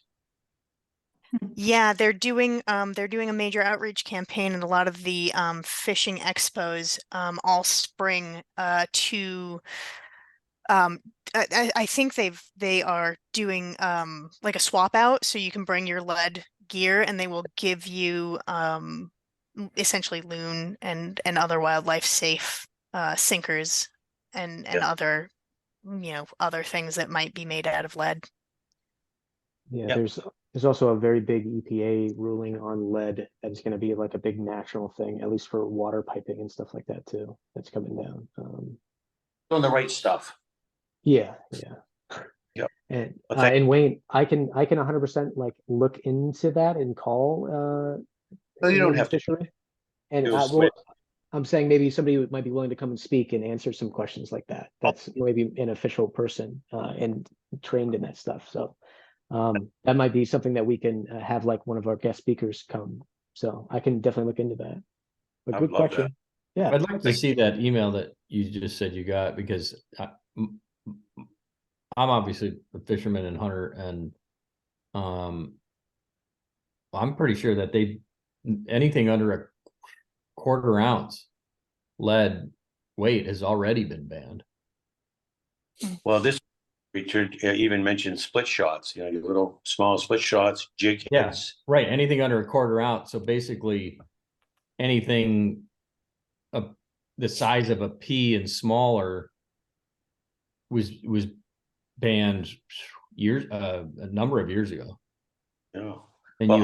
Speaker 7: Yeah, they're doing a major outreach campaign in a lot of the fishing expos all spring to I think they are doing like a swap out, so you can bring your lead gear and they will give you essentially loon and other wildlife safe sinkers and other other things that might be made out of lead.
Speaker 1: yeah,
Speaker 2: Yep.
Speaker 1: there's also a very big EPA ruling on lead that's going to be like a big national thing, at least for water piping and stuff like that too. That's coming down.
Speaker 2: Doing the right stuff.
Speaker 1: Yeah.
Speaker 2: Yep.
Speaker 1: And Wayne, I can 100% like look into that and call
Speaker 2: No, you don't
Speaker 1: Inland
Speaker 2: have to.
Speaker 1: Fishery. And
Speaker 2: It
Speaker 1: I'm saying maybe somebody might be willing to come and speak and answer some questions like that. That's maybe an official person and trained in that stuff. So that might be something that we can have like one of our guest speakers come. So I can definitely look into that. But
Speaker 2: I
Speaker 1: good
Speaker 2: would love
Speaker 1: question.
Speaker 2: that.
Speaker 1: Yeah.
Speaker 11: I'd like to see that email that you just said you got, because I'm obviously a fisherman and hunter, and I'm pretty sure that anything under a quarter ounce lead weight has already been banned.
Speaker 2: Well, this Richard even mentioned split shots, your little small split shots, jig heads.
Speaker 11: Right. Anything under a quarter ounce. So basically anything the size of a pea and smaller was banned a number of years ago.
Speaker 2: No.
Speaker 11: And
Speaker 2: Well,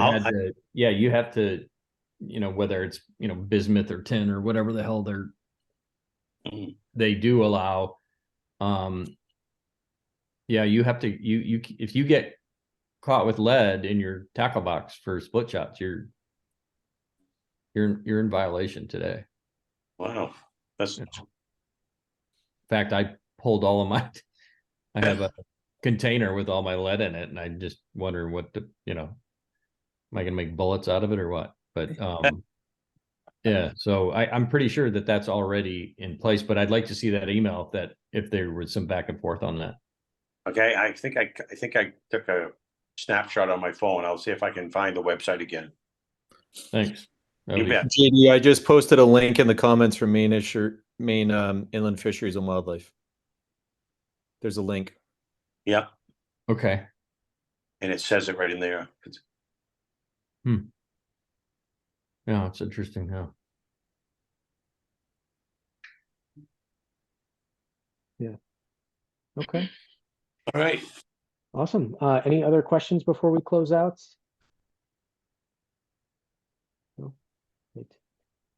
Speaker 11: you have to, whether it's, bismuth or tin or whatever the hell they do allow. You have to, if you get caught with lead in your tackle box for split shots, you're in violation today.
Speaker 2: Wow. That's
Speaker 11: In fact, I pulled all of my, I have a container with all my lead in it, and I just wonder what am I gonna make bullets out of it or what? But yeah, so I'm pretty sure that that's already in place, but I'd like to see that email if there was some back and forth on that.
Speaker 2: okay. I think I took a snapshot on my phone. I'll see if I can find the website again.
Speaker 11: Thanks.
Speaker 2: You bet.
Speaker 8: JD, I just posted a link in the comments for Maine Inland Fisheries and Wildlife. There's a link.
Speaker 2: Yeah.
Speaker 11: Okay.
Speaker 2: And it says it right in there.
Speaker 11: Yeah, it's interesting.
Speaker 1: Yeah. Okay.
Speaker 2: All right.
Speaker 1: Awesome. Any other questions before we close out? No? Great.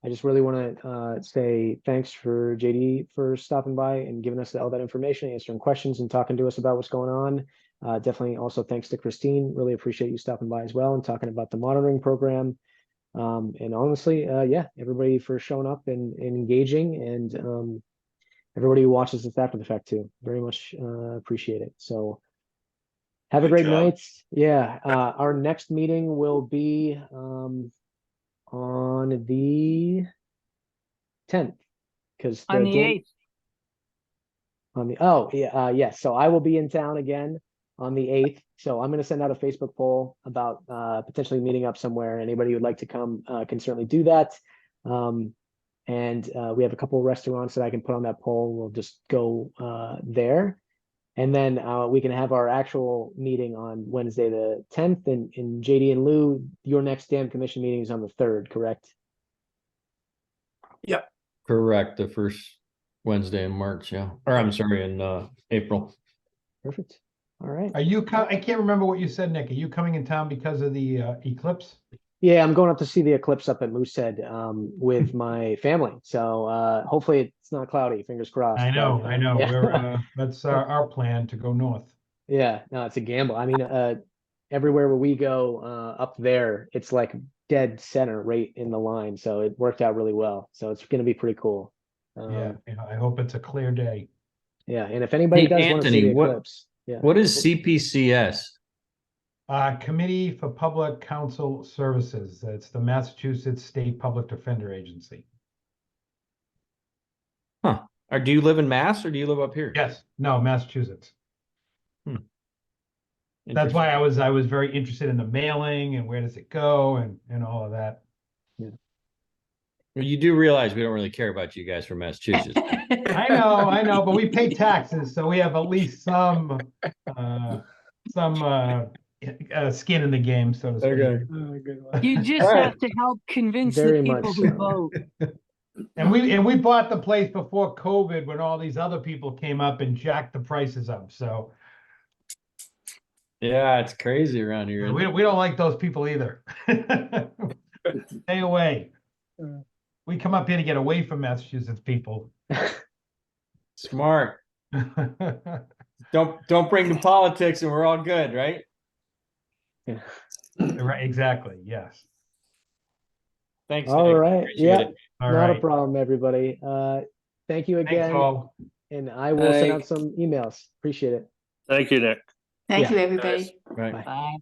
Speaker 1: I just really want to say thanks for JD for stopping by and giving us all that information, answering questions and talking to us about what's going on. Definitely also thanks to Christine. Really appreciate you stopping by as well and talking about the monitoring program. And honestly, everybody for showing up and engaging, and everybody who watches this after the fact too. Very much appreciate it. So have a great night. Yeah. Our next meeting will be on the 10th, because
Speaker 6: On the 8th.
Speaker 1: Yes. So I will be in town again on the 8th. So I'm going to send out a Facebook poll about potentially meeting up somewhere. Anybody who'd like to come can certainly do that. And we have a couple of restaurants that I can put on that poll. We'll just go there. And then we can have our actual meeting on Wednesday the 10th. And JD and Lou, your next dam commission meeting is on the 3rd, correct?
Speaker 11: Yep. Correct. The first Wednesday in March, yeah. Or I'm sorry, in April.
Speaker 1: Perfect. All right.
Speaker 10: Are you, I can't remember what you said, Nick. Are you coming in town because of the eclipse?
Speaker 1: Yeah, I'm going up to see the eclipse up at Moosehead with my family. So hopefully it's not cloudy. Fingers crossed.
Speaker 10: I know.
Speaker 1: Yeah.
Speaker 10: We're that's our plan to go north.
Speaker 1: Yeah, no, it's a gamble. I mean, everywhere where we go up there, it's like dead center right in the line. So it worked out really well. So it's going to be pretty cool.
Speaker 10: Yeah, I hope it's a clear day.
Speaker 1: Yeah, and if anybody does want to see the eclipse,
Speaker 11: what is CPCS?
Speaker 10: Committee for Public Counsel Services. It's the Massachusetts State Public Defender Agency.
Speaker 11: Huh. Or do you live in Mass or do you live up here?
Speaker 10: Yes. No, Massachusetts. That's why I was very interested in the mailing and where does it go and all of that.
Speaker 1: Yeah.
Speaker 11: Well, you do realize we don't really care about you guys from Massachusetts.
Speaker 10: I know, but we pay taxes, so we have at least some skin in the game, so to speak.
Speaker 11: Okay.
Speaker 6: You just have to help convince
Speaker 1: Very
Speaker 6: the people
Speaker 1: much
Speaker 6: who
Speaker 1: so.
Speaker 6: vote.
Speaker 10: And we bought the place before COVID when all these other people came up and jacked the prices up. So
Speaker 11: Yeah, it's crazy around here.
Speaker 10: we don't like those people either. Stay away. We come up here to get away from Massachusetts people.
Speaker 11: Smart. Don't bring the politics and we're all good, right?
Speaker 1: Yeah.
Speaker 10: Right, exactly. Yes.
Speaker 11: Thanks.
Speaker 1: All
Speaker 11: Nick.
Speaker 1: right.
Speaker 11: Appreciate
Speaker 1: Yeah.
Speaker 11: it.
Speaker 10: All
Speaker 1: Not
Speaker 10: right.
Speaker 1: a problem, everybody. Thank you
Speaker 10: Thanks,
Speaker 1: again.
Speaker 10: all.
Speaker 1: And I will send out some emails. Appreciate it.
Speaker 4: Thank you, Nick.
Speaker 3: Thank
Speaker 1: Yeah.
Speaker 3: you, everybody.
Speaker 11: Right.
Speaker 1: Bye.
Speaker 6: Bye.